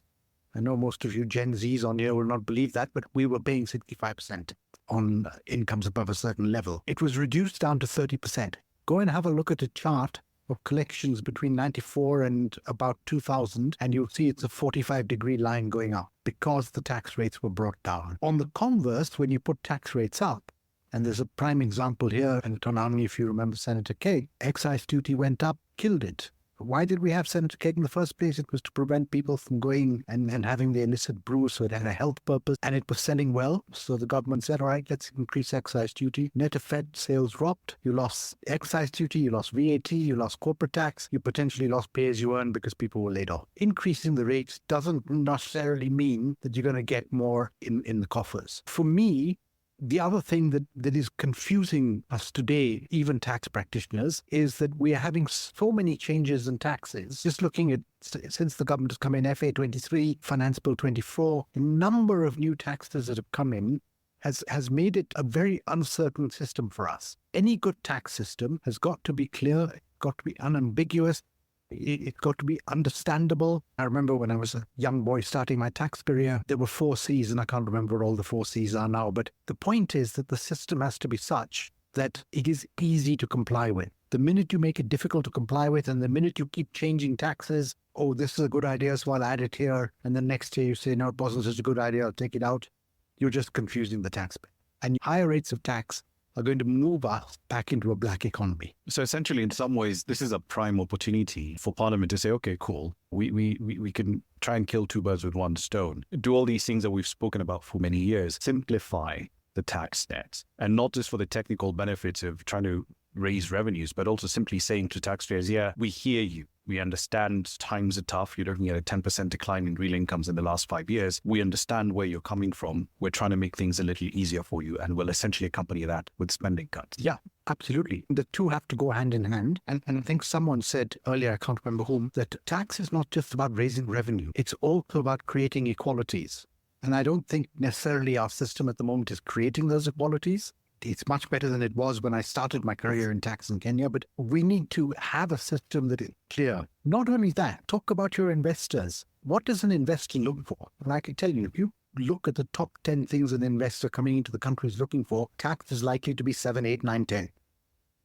I know most of you Gen Zs on here will not believe that, but we were paying 65% on incomes above a certain level. It was reduced down to 30%. Go and have a look at a chart of collections between 94 and about 2000, and you'll see it's a 45-degree line going up because the tax rates were brought down. On the converse, when you put tax rates up, and there's a prime example here, and Tonani, if you remember Senator Kaye, excise duty went up, killed it. Why did we have Senator Kaye in the first place? It was to prevent people from going and having the illicit brew, so it had a health purpose, and it was selling well. So the government said, all right, let's increase excise duty. Net effect, sales dropped. You lost excise duty, you lost VAT, you lost corporate tax, you potentially lost pay-as-you-earn because people were laid off. Increasing the rates doesn't necessarily mean that you're going to get more in the coffers. For me, the other thing that is confusing us today, even tax practitioners, is that we are having so many changes in taxes. Just looking at, since the government has come in, FA23, Finance Bill 24, the number of new taxes that have come in has made it a very uncertain system for us. Any good tax system has got to be clear, got to be unambiguous, it's got to be understandable. I remember when I was a young boy starting my tax career, there were 4 C's, and I can't remember what all the 4 C's are now. But the point is that the system has to be such that it is easy to comply with. The minute you make it difficult to comply with, and the minute you keep changing taxes, oh, this is a good idea, so I'll add it here. And then next year you say, no, it wasn't such a good idea, I'll take it out. You're just confusing the taxpayer. And higher rates of tax are going to move us back into a black economy. So essentially, in some ways, this is a prime opportunity for Parliament to say, okay, cool, we can try and kill 2 birds with 1 stone. Do all these things that we've spoken about for many years. Simplify the tax net, and not just for the technical benefits of trying to raise revenues, but also simply saying to taxpayers, yeah, we hear you. We understand times are tough. You're looking at a 10% decline in real incomes in the last 5 years. We understand where you're coming from. We're trying to make things a little easier for you, and we'll essentially accompany that with spending cuts. Yeah, absolutely. The two have to go hand in hand. And I think someone said earlier, I can't remember whom, that tax is not just about raising revenue. It's also about creating equalities. And I don't think necessarily our system at the moment is creating those equalities. It's much better than it was when I started my career in tax in Kenya, but we need to have a system that is clear. Not only that, talk about your investors. What does an investor look for? And I can tell you, if you look at the top 10 things an investor coming into the country is looking for, tax is likely to be 7, 8, 9, 10.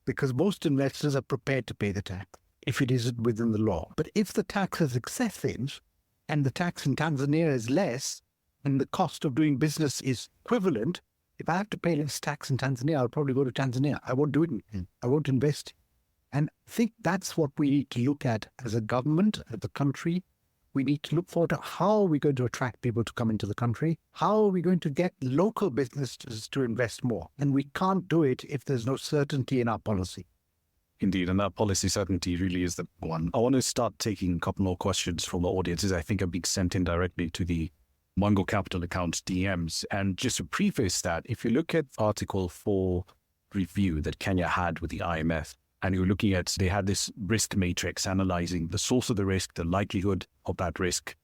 Because most investors are prepared to pay the tax if it is within the law. But if the tax is excessive and the tax in Tanzania is less and the cost of doing business is equivalent, if I have to pay less tax in Tanzania, I'll probably go to Tanzania. I won't do it. I won't invest. And I think that's what we need to look at as a government, as a country. We need to look forward to how are we going to attract people to come into the country? How are we going to get local businesses to invest more? And we can't do it if there's no certainty in our policy. Indeed, and that policy certainty really is the one. I want to start taking a couple more questions from the audiences I think are being sent in directly to the Mongo Capital accounts DMs. And just to preface that, if you look at Article 4 review that Kenya had with the IMF, and you're looking at, they had this risk matrix analyzing the source of the risk, the likelihood of that risk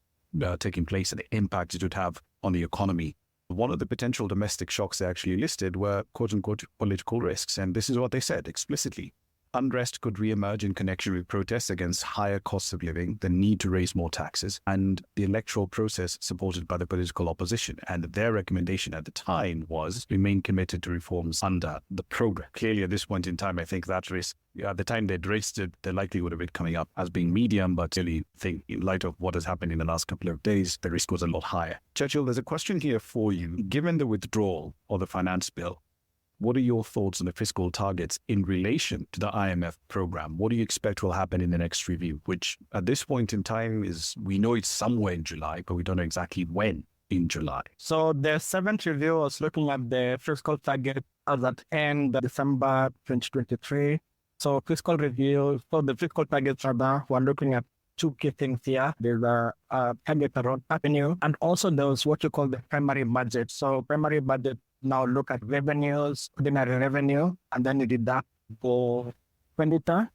taking place, and the impact it would have on the economy. One of the potential domestic shocks they actually listed were quote unquote political risks. And this is what they said explicitly. unrest could reemerge in connection with protests against higher costs of living, the need to raise more taxes, and the electoral process supported by the political opposition. And their recommendation at the time was remain committed to reforms under the program. Clearly, at this point in time, I think that risk, at the time they'd raised it, the likelihood of it coming up as being medium, but clearly, I think in light of what has happened in the last couple of days, the risk was a lot higher. Churchill, there's a question here for you. Given the withdrawal of the finance bill, what are your thoughts on the fiscal targets in relation to the IMF program? What do you expect will happen in the next review, which at this point in time is, we know it's somewhere in July, but we don't know exactly when in July. So the seventh review was looking at the fiscal target as at end December 2023. So fiscal review, so the fiscal targets rather, we're looking at two key things here. There's a target around revenue, and also there's what you call the primary budget. So primary budget now look at revenues, ordinary revenue, and then you deduct for expenditure,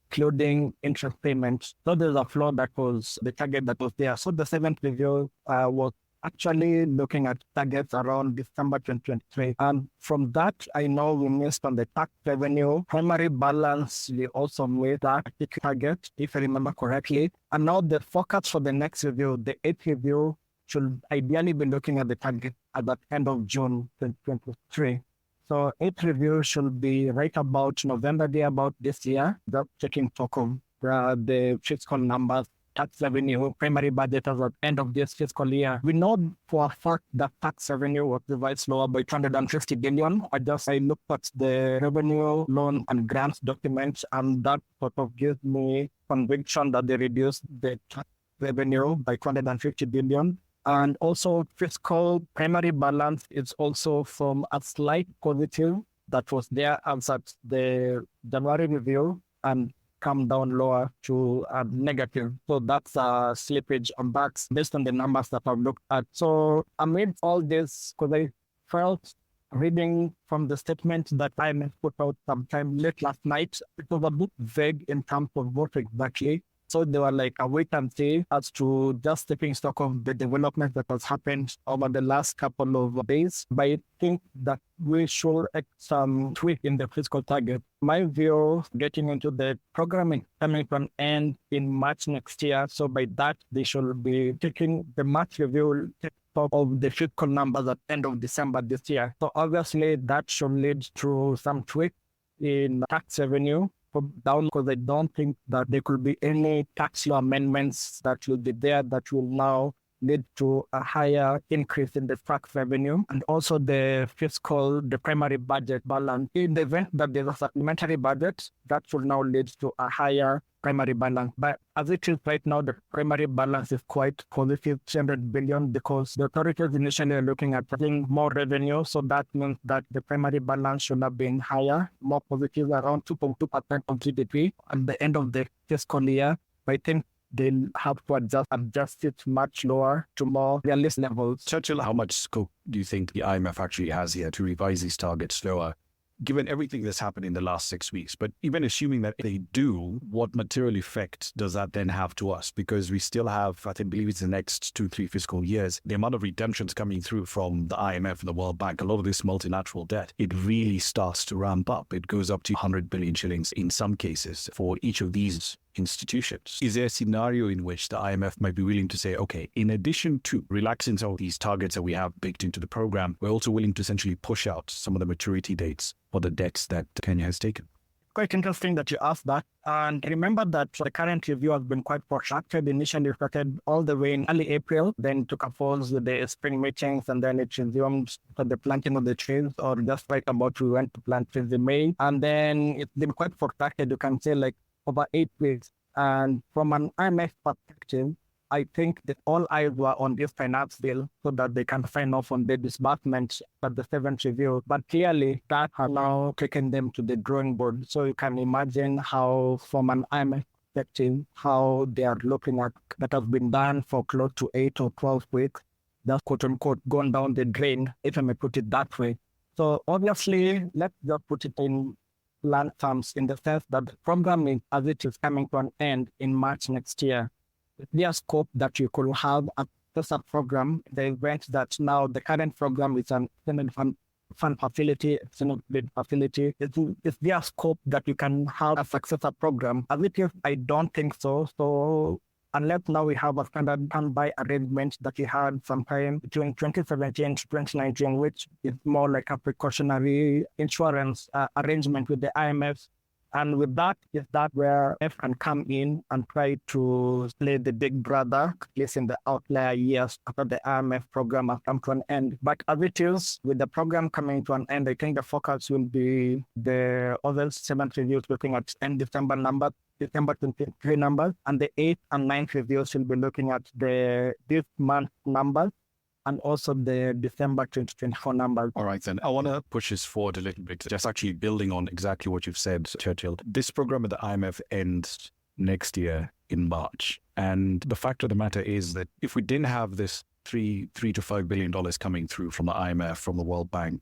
including interest payments. So there's a flow that was the target that was there. So the seventh review was actually looking at targets around December 2023. And from that, I know we missed on the tax revenue. Primary balance, we also made that target, if I remember correctly. And now the focus for the next review, the eighth review, should ideally be looking at the target at the end of June 2023. So eighth review should be right about November day about this year. Just checking stock of the fiscal numbers, tax revenue, primary budget as at end of this fiscal year. We know for a fact that tax revenue was revised lower by 250 billion. I looked at the revenue, loan and grants documents, and that sort of gives me conviction that they reduced the tax revenue by 250 billion. And also fiscal primary balance is also from a slight positive that was there as at the January review and come down lower to a negative. So that's a slippage on backs based on the numbers that I've looked at. So amid all this, because I felt reading from the statement that IMF put out sometime late last night, it was a bit vague in terms of what exactly. So they were like a wait and see as to just taking stock of the development that has happened over the last couple of days. But I think that we should expect some tweak in the fiscal target. My view, getting into the programming coming to an end in March next year. So by that, they should be taking the March review of the fiscal numbers at end of December this year. So obviously that should lead to some tweak in tax revenue down, because I don't think that there could be any tax law amendments that will be there that will now lead to a higher increase in the tax revenue, and also the primary budget balance. In the event that there's a supplementary budget, that will now lead to a higher primary balance. But as it is right now, the primary balance is quite positive, 300 billion, because the authorities initially are looking at getting more revenue. So that means that the primary balance should have been higher, more positive, around 2.2% of GDP at the end of the fiscal year. But I think they'll have to adjust it much lower to more realistic levels. Churchill, how much scope do you think the IMF actually has here to revise these targets lower, given everything that's happened in the last 6 weeks? But even assuming that they do, what material effect does that then have to us? Because we still have, I believe it's the next 2-3 fiscal years, the amount of redemptions coming through from the IMF and the World Bank, a lot of this multilateral debt, it really starts to ramp up. It goes up to 100 billion shillings in some cases for each of these institutions. Is there a scenario in which the IMF might be willing to say, okay, in addition to relaxing some of these targets that we have baked into the program, we're also willing to essentially push out some of the maturity dates for the debts that Kenya has taken? Quite interesting that you asked that. And remember that the current review has been quite protracted. Initially started all the way in early April, then took a pause with the spring meetings, and then it resumed for the planting of the trees, or just right about we went to plant trees in May. And then it's been quite protracted, you can say like over 8 weeks. And from an IMF perspective, I think that all eyes were on this finance bill so that they can sign off on the disbursement at the 7th review. But clearly, that has now taken them to the drawing board. So you can imagine how, from an IMF perspective, how they are looking at that has been done for close to 8 or 12 weeks. That's quote unquote gone down the drain, if I may put it that way. So obviously, let's just put it in land terms, in the sense that the program, as it is coming to an end in March next year, there's scope that you could have a program, the event that now the current program is an extended fund facility, external bid facility. Is there a scope that you can have a successor program? As it is, I don't think so. So unless now we have a standard standby arrangement that we had sometime between 2017 to 2019, which is more like a precautionary insurance arrangement with the IMF. And with that, is that where F can come in and try to play the big brother, at least in the outlier years after the IMF program has come to an end. But as it is, with the program coming to an end, I think the focus will be the other 7 reviews looking at end December numbers, December 23 numbers, and the 8th and 9th reviews will be looking at this month numbers, and also the December 2024 numbers. All right, then. I want to push this forward a little bit, just actually building on exactly what you've said, Churchill. This program at the IMF ends next year in March. And the fact of the matter is that if we didn't have this $3 to $5 billion coming through from the IMF, from the World Bank,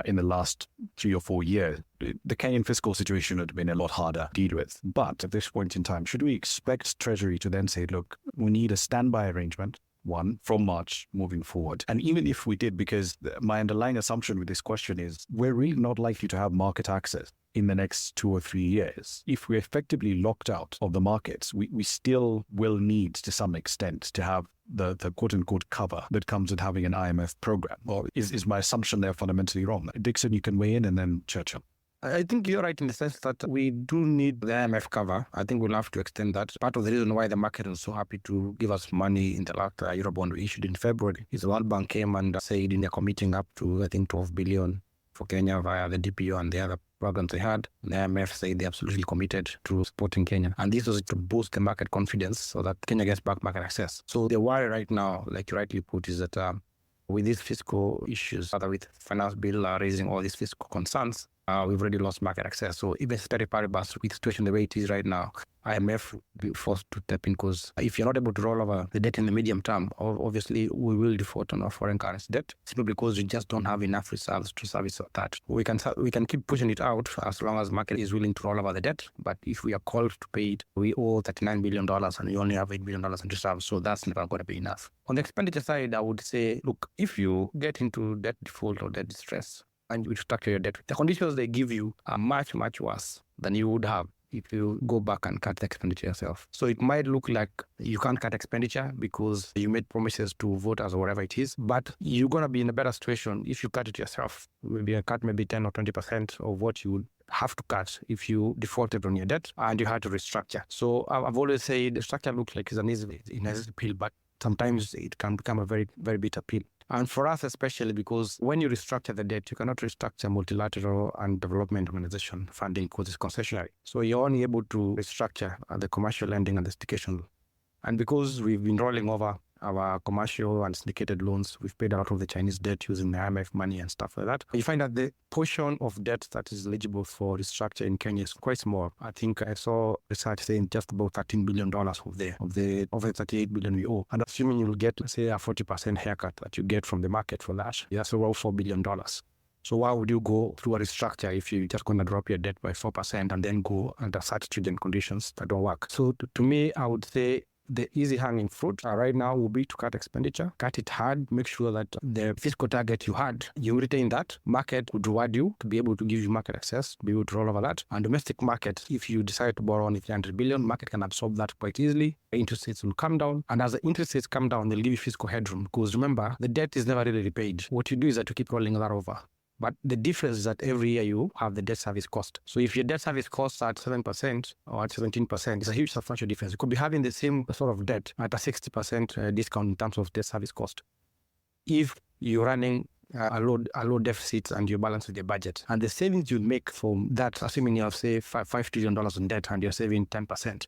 in the last 3 or 4 years, the Kenyan fiscal situation would have been a lot harder to deal with. But at this point in time, should we expect Treasury to then say, look, we need a standby arrangement, one, from March moving forward? And even if we did, because my underlying assumption with this question is we're really not likely to have market access in the next 2 or 3 years. If we're effectively locked out of the markets, we still will need to some extent to have the quote unquote cover that comes with having an IMF program. Or is my assumption there fundamentally wrong? Dixon, you can weigh in, and then Churchill. I think you're right in the sense that we do need the IMF cover. I think we'll have to extend that. Part of the reason why the market is so happy to give us money in the last Eurobond we issued in February is the World Bank came and said they're committing up to, I think, 12 billion for Kenya via the DPO and the other programs they had. The IMF said they're absolutely committed to supporting Kenya. And this was to boost the market confidence so that Kenya gets back market access. So the worry right now, like you rightly put, is that with these fiscal issues, rather with finance bill raising all these fiscal concerns, we've already lost market access. So even steady paribus with the situation the way it is right now, IMF will be forced to step in, because if you're not able to roll over the debt in the medium term, obviously we will default on our foreign currency debt, simply because we just don't have enough reserves to service that. We can keep pushing it out as long as market is willing to roll over the debt. But if we are called to pay it, we owe $39 billion and we only have $8 billion in reserves. So that's never going to be enough. On the expenditure side, I would say, look, if you get into debt default or debt distress and you restructure your debt, the conditions they give you are much, much worse than you would have if you go back and cut the expenditure yourself. So it might look like you can't cut expenditure because you made promises to voters or whatever it is, but you're going to be in a better situation if you cut it yourself. Maybe cut maybe 10 or 20% of what you would have to cut if you defaulted on your debt and you had to restructure. So I've always said the structure looks like it's an easy pill, but sometimes it can become a very, very bitter pill. And for us especially, because when you restructure the debt, you cannot restructure multilateral and development organization funding because it's concessionary. So you're only able to restructure the commercial lending and the syndication. And because we've been rolling over our commercial and syndicated loans, we've paid a lot of the Chinese debt using the IMF money and stuff like that. You find that the portion of debt that is eligible for restructure in Kenya is quite small. I think I saw research saying just about $13 billion of the $38 billion we owe. And assuming you'll get, let's say, a 40% haircut that you get from the market for that, that's around $4 billion. So why would you go through a restructure if you're just going to drop your debt by 4% and then go under such stringent conditions that don't work? So to me, I would say the easy hanging fruit right now will be to cut expenditure, cut it hard, make sure that the fiscal target you had, you retain that. Market would reward you to be able to give you market access, to be able to roll over that. And domestic market, if you decide to borrow only 300 billion, market can absorb that quite easily. Interest rates will come down. And as the interest rates come down, they'll give you fiscal headroom. Because remember, the debt is never really repaid. What you do is that you keep rolling that over. But the difference is that every year you have the debt service cost. So if your debt service costs at 7% or at 17%, it's a huge substantial difference. You could be having the same sort of debt at a 60% discount in terms of debt service cost. If you're running a low deficit and you balance with your budget, and the savings you make from that, assuming you have, say, $5 trillion in debt and you're saving 10%,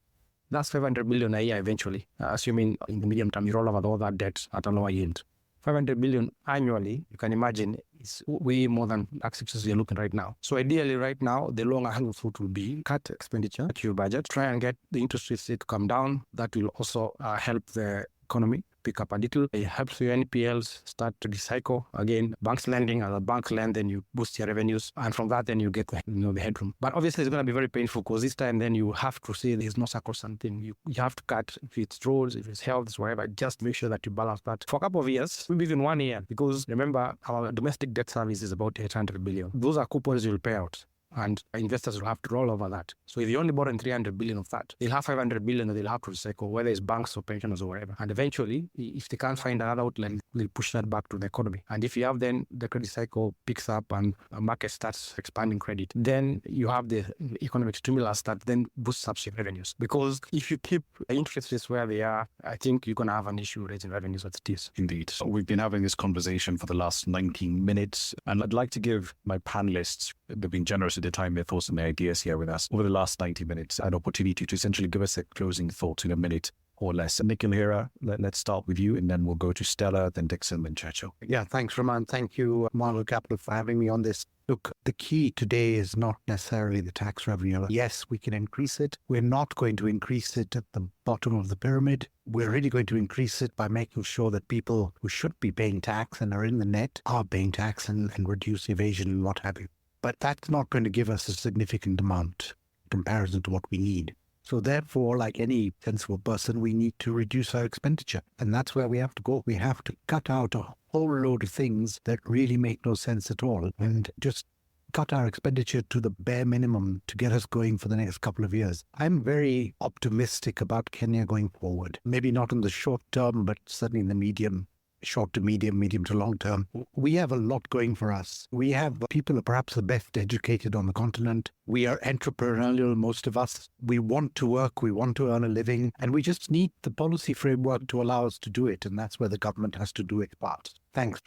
that's 500 billion a year eventually, assuming in the medium term you roll over all that debt at a lower yield. 500 billion annually, you can imagine, is way more than successes you're looking right now. So ideally right now, the longer hanging fruit will be cut expenditure to your budget, try and get the interest rates to come down. That will also help the economy. pick up a little. It helps your NPLs start to recycle. Again, banks lending, as a bank lend, then you boost your revenues. And from that, then you get the headroom. But obviously, it's going to be very painful because this time, then you have to say there's no sacrosanct thing. You have to cut, if it's roads, if it's health, it's whatever, just make sure that you balance that. For a couple of years, maybe even 1 year, because remember, our domestic debt service is about 800 billion. Those are coupons you'll pay out. And investors will have to roll over that. So if you only borrow 300 billion of that, they'll have 500 billion that they'll have to recycle, whether it's banks or pensioners or whatever. And eventually, if they can't find another outlet, they'll push that back to the economy. And if you have then the credit cycle picks up and a market starts expanding credit, then you have the economic stimulus that then boosts up your revenues. Because if you keep interest rates where they are, I think you're going to have an issue raising revenues as it is. Indeed. So we've been having this conversation for the last 19 minutes, and I'd like to give my panelists, they've been generous with their time, their thoughts and their ideas here with us over the last 90 minutes, an opportunity to essentially give us a closing thoughts in a minute or less. Nikhil Hira, let's start with you, and then we'll go to Stella, then Dixon, then Churchill. Yeah, thanks, Raman. Thank you, Marvel Capital, for having me on this. Look, the key today is not necessarily the tax revenue. Yes, we can increase it. We're not going to increase it at the bottom of the pyramid. We're really going to increase it by making sure that people who should be paying tax and are in the net are paying tax and reduce evasion and what have you. But that's not going to give us a significant amount in comparison to what we need. So therefore, like any sensible person, we need to reduce our expenditure. And that's where we have to go. We have to cut out a whole load of things that really make no sense at all and just cut our expenditure to the bare minimum to get us going for the next couple of years. I'm very optimistic about Kenya going forward. Maybe not in the short term, but certainly in the short to medium to long term. We have a lot going for us. We have people who are perhaps the best educated on the continent. We are entrepreneurial, most of us. We want to work, we want to earn a living, and we just need the policy framework to allow us to do it. And that's where the government has to do its part. Thanks.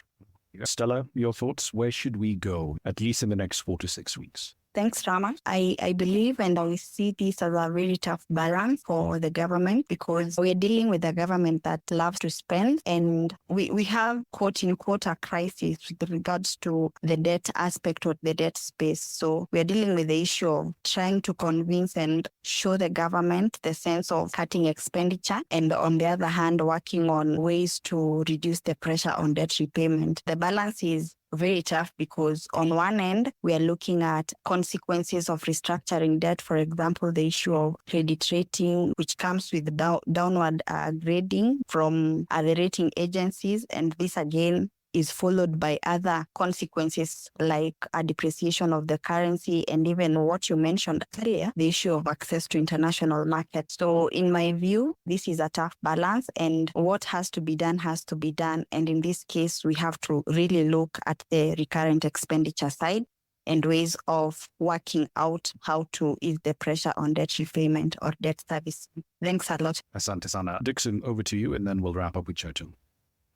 Stella, your thoughts? Where should we go, at least in the next 4 to 6 weeks? Thanks, Rama. I believe and I see this as a really tough balance for the government because we're dealing with a government that loves to spend, and we have, quote unquote, a crisis with regards to the debt aspect of the debt space. So we're dealing with the issue of trying to convince and show the government the sense of cutting expenditure, and on the other hand, working on ways to reduce the pressure on debt repayment. The balance is very tough because on one end, we are looking at consequences of restructuring debt. For example, the issue of credit rating, which comes with downward grading from the rating agencies. And this again is followed by other consequences like a depreciation of the currency and even what you mentioned earlier, the issue of access to international markets. So in my view, this is a tough balance, and what has to be done has to be done. And in this case, we have to really look at the recurrent expenditure side and ways of working out how to ease the pressure on debt repayment or debt service. Thanks a lot. Asante sana. Dixon, over to you, and then we'll wrap up with Churchill.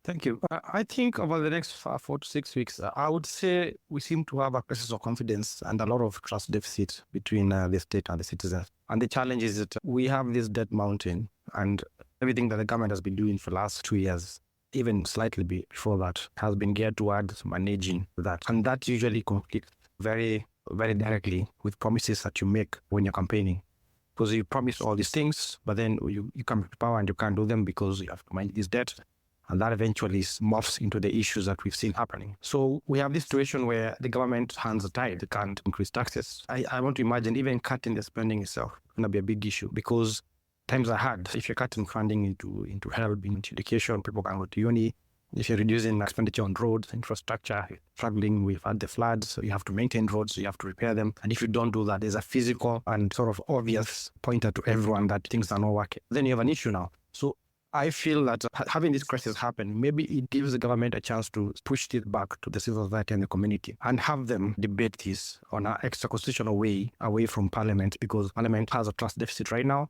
Thank you. I think over the next 4 to 6 weeks, I would say we seem to have a crisis of confidence and a lot of trust deficit between the state and the citizens. And the challenge is that we have this debt mountain, and everything that the government has been doing for the last 2 years, even slightly before that, has been geared towards managing that. And that usually conflicts very, very directly with promises that you make when you're campaigning. Because you promise all these things, but then you come to power and you can't do them because you have to manage this debt. And that eventually morphs into the issues that we've seen happening. So we have this situation where the government hands are tied. They can't increase taxes. I want to imagine even cutting the spending itself is going to be a big issue because times are hard. If you're cutting funding into health, into education, people can go to uni. If you're reducing expenditure on roads, infrastructure, struggling, we've had the floods, so you have to maintain roads, so you have to repair them. And if you don't do that, there's a physical and sort of obvious pointer to everyone that things are not working. Then you have an issue now. So I feel that having this crisis happen, maybe it gives the government a chance to push it back to the civil society and the community and have them debate this on an extra constitutional way away from Parliament, because Parliament has a trust deficit right now.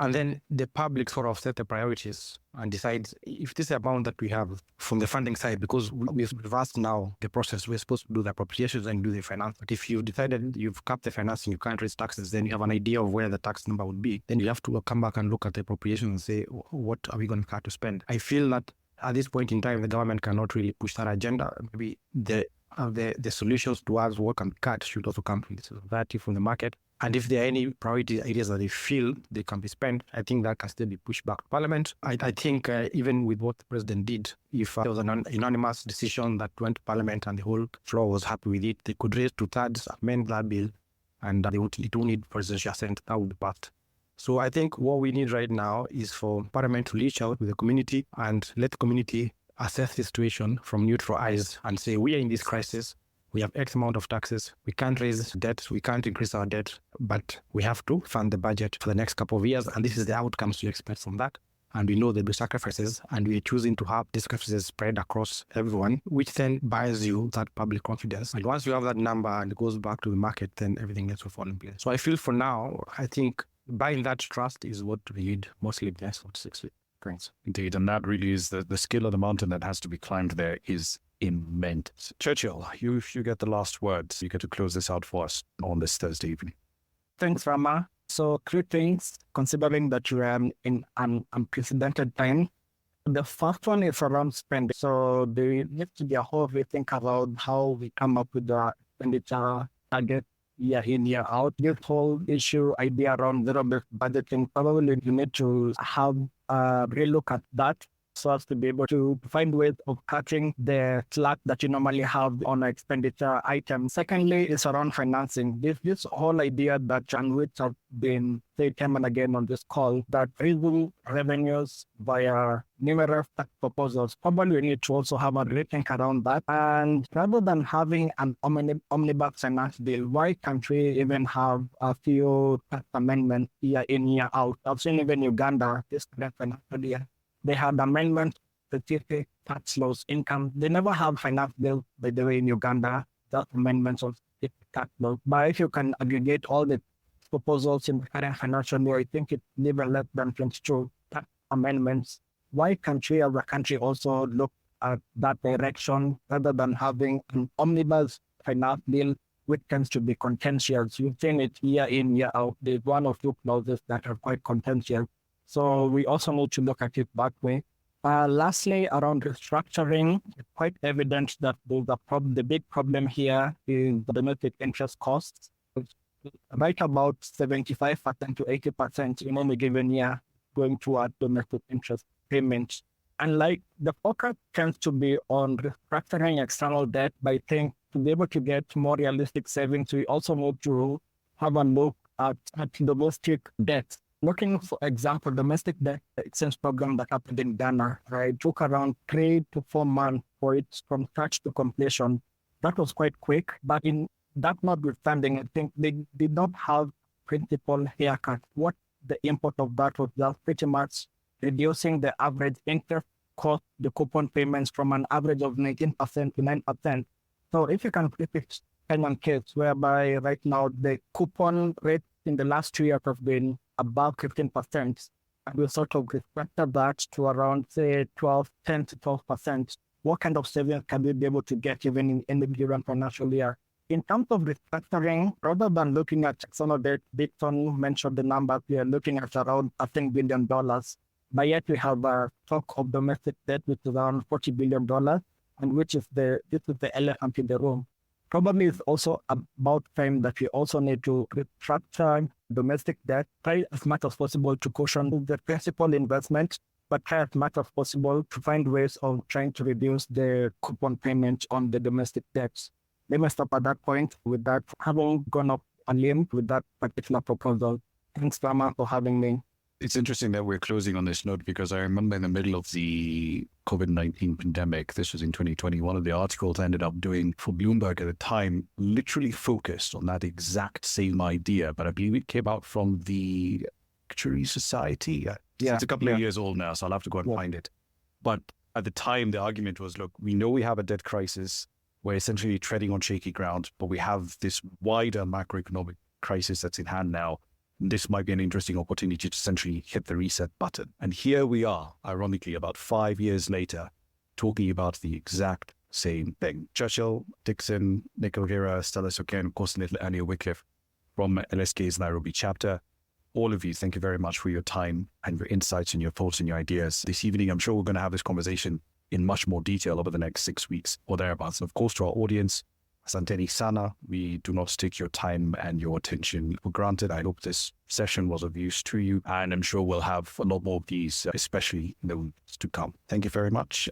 And then the public sort of set the priorities and decides if this is the amount that we have from the funding side, because we've reversed now the process. We're supposed to do the appropriations and do the finance. But if you've decided you've capped the financing, you can't raise taxes, then you have an idea of where the tax number would be. Then you have to come back and look at the appropriations and say, what are we going to cut to spend? I feel that at this point in time, the government cannot really push that agenda. Maybe the solutions towards what can be cut should also come from the society, from the market. And if there are any priority areas that they feel they can be spent, I think that can still be pushed back to Parliament. I think even with what the President did, if there was an unanimous decision that went to Parliament and the whole floor was happy with it, they could raise 2/3, amend that bill, and it won't need presidential assent. That would be passed. So I think what we need right now is for Parliament to reach out with the community and let the community assess the situation from neutral eyes and say, we are in this crisis. We have X amount of taxes. We can't raise debt. We can't increase our debt, but we have to fund the budget for the next couple of years. And this is the outcomes we expect from that. And we know there'll be sacrifices, and we're choosing to have these sacrifices spread across everyone, which then buys you that public confidence. And once you have that number and it goes back to the market, then everything else will fall in place. So I feel for now, I think buying that trust is what we need mostly the next 6 weeks. Indeed, and that really is the skill of the mountain that has to be climbed there is immense. Churchill, you get the last words. You get to close this out for us on this Thursday evening. Thanks, Rama. So 3 things, considering that you are in an unprecedented time. The first one is around spending. So there needs to be a whole rethink about how we come up with the expenditure target year in, year out. This whole idea around zero-based budgeting, probably you need to have a relook at that so as to be able to find ways of cutting the slack that you normally have on expenditure items. Secondly, is around financing. This whole idea that John Wicks have been said time and again on this call, that raising revenues via numerous tax proposals. Probably we need to also have a rethink around that. And rather than having an omnibus finance bill, why can't we even have a few tax amendments year in, year out? I've seen even Uganda, this financial year, they had amendments to specific tax laws, income. They never have finance bills, by the way, in Uganda, just amendments of specific tax laws. But if you can aggregate all the proposals in the current financial year, I think it's never less than 22 tax amendments. Why can't we as a country also look at that direction rather than having an omnibus finance bill, which tends to be contentious? You've seen it year in, year out. There's 1 or 2 clauses that are quite contentious. So we also need to look at it that way. Lastly, around restructuring, it's quite evident that the big problem here is the domestic interest costs. Right about 75% to 80% in any given year going toward domestic interest payments. And like the focus tends to be on restructuring external debt, but I think to be able to get more realistic savings, we also need to have a look at domestic debt. Looking, for example, domestic debt exchange program that happened in Ghana, right, took around 3 to 4 months for it from start to completion. That was quite quick, but in that notwithstanding, I think they did not have principal haircut. What the import of that was just pretty much reducing the average interest cost, the coupon payments from an average of 19% to 9%. So if you can flip it Kenyan case, whereby right now the coupon rate in the last 2 years have been above 15%, and we sort of restructure that to around, say, 10 to 12%. What kind of savings can we be able to get even in the given financial year? In terms of restructuring, rather than looking at external debt, Dixon mentioned the number, we are looking at around $10 billion. But yet we have a stock of domestic debt, which is around $40 billion, and this is the elephant in the room. Probably it's also about time that we also need to restructure domestic debt, try as much as possible to cushion the principal investment, but try as much as possible to find ways of trying to reduce the coupon payment on the domestic debts. Let me stop at that point with that, having gone up a limb with that particular proposal. Thanks, Rama, for having me. It's interesting that we're closing on this note because I remember in the middle of the COVID-19 pandemic, this was in 2020, one of the articles I ended up doing for Bloomberg at the time literally focused on that exact same idea, but I believe it came out from the Actuary Society. It's a couple of years old now, so I'll have to go and find it. But at the time, the argument was, look, we know we have a debt crisis. We're essentially treading on shaky ground, but we have this wider macroeconomic crisis that's in hand now. This might be an interesting opportunity to essentially hit the reset button. And here we are, ironically, about 5 years later, talking about the exact same thing. Churchill, Dixon, Nick O'Hara, Stella Soke, and of course, little Annie Wycliffe from LSK's Nairobi chapter. All of you, thank you very much for your time and your insights and your thoughts and your ideas. This evening, I'm sure we're going to have this conversation in much more detail over the next 6 weeks or thereabouts. And of course, to our audience, Asanteni sana. We do not take your time and your attention for granted. I hope this session was of use to you, and I'm sure we'll have a lot more of these, especially in the weeks to come. Thank you very much.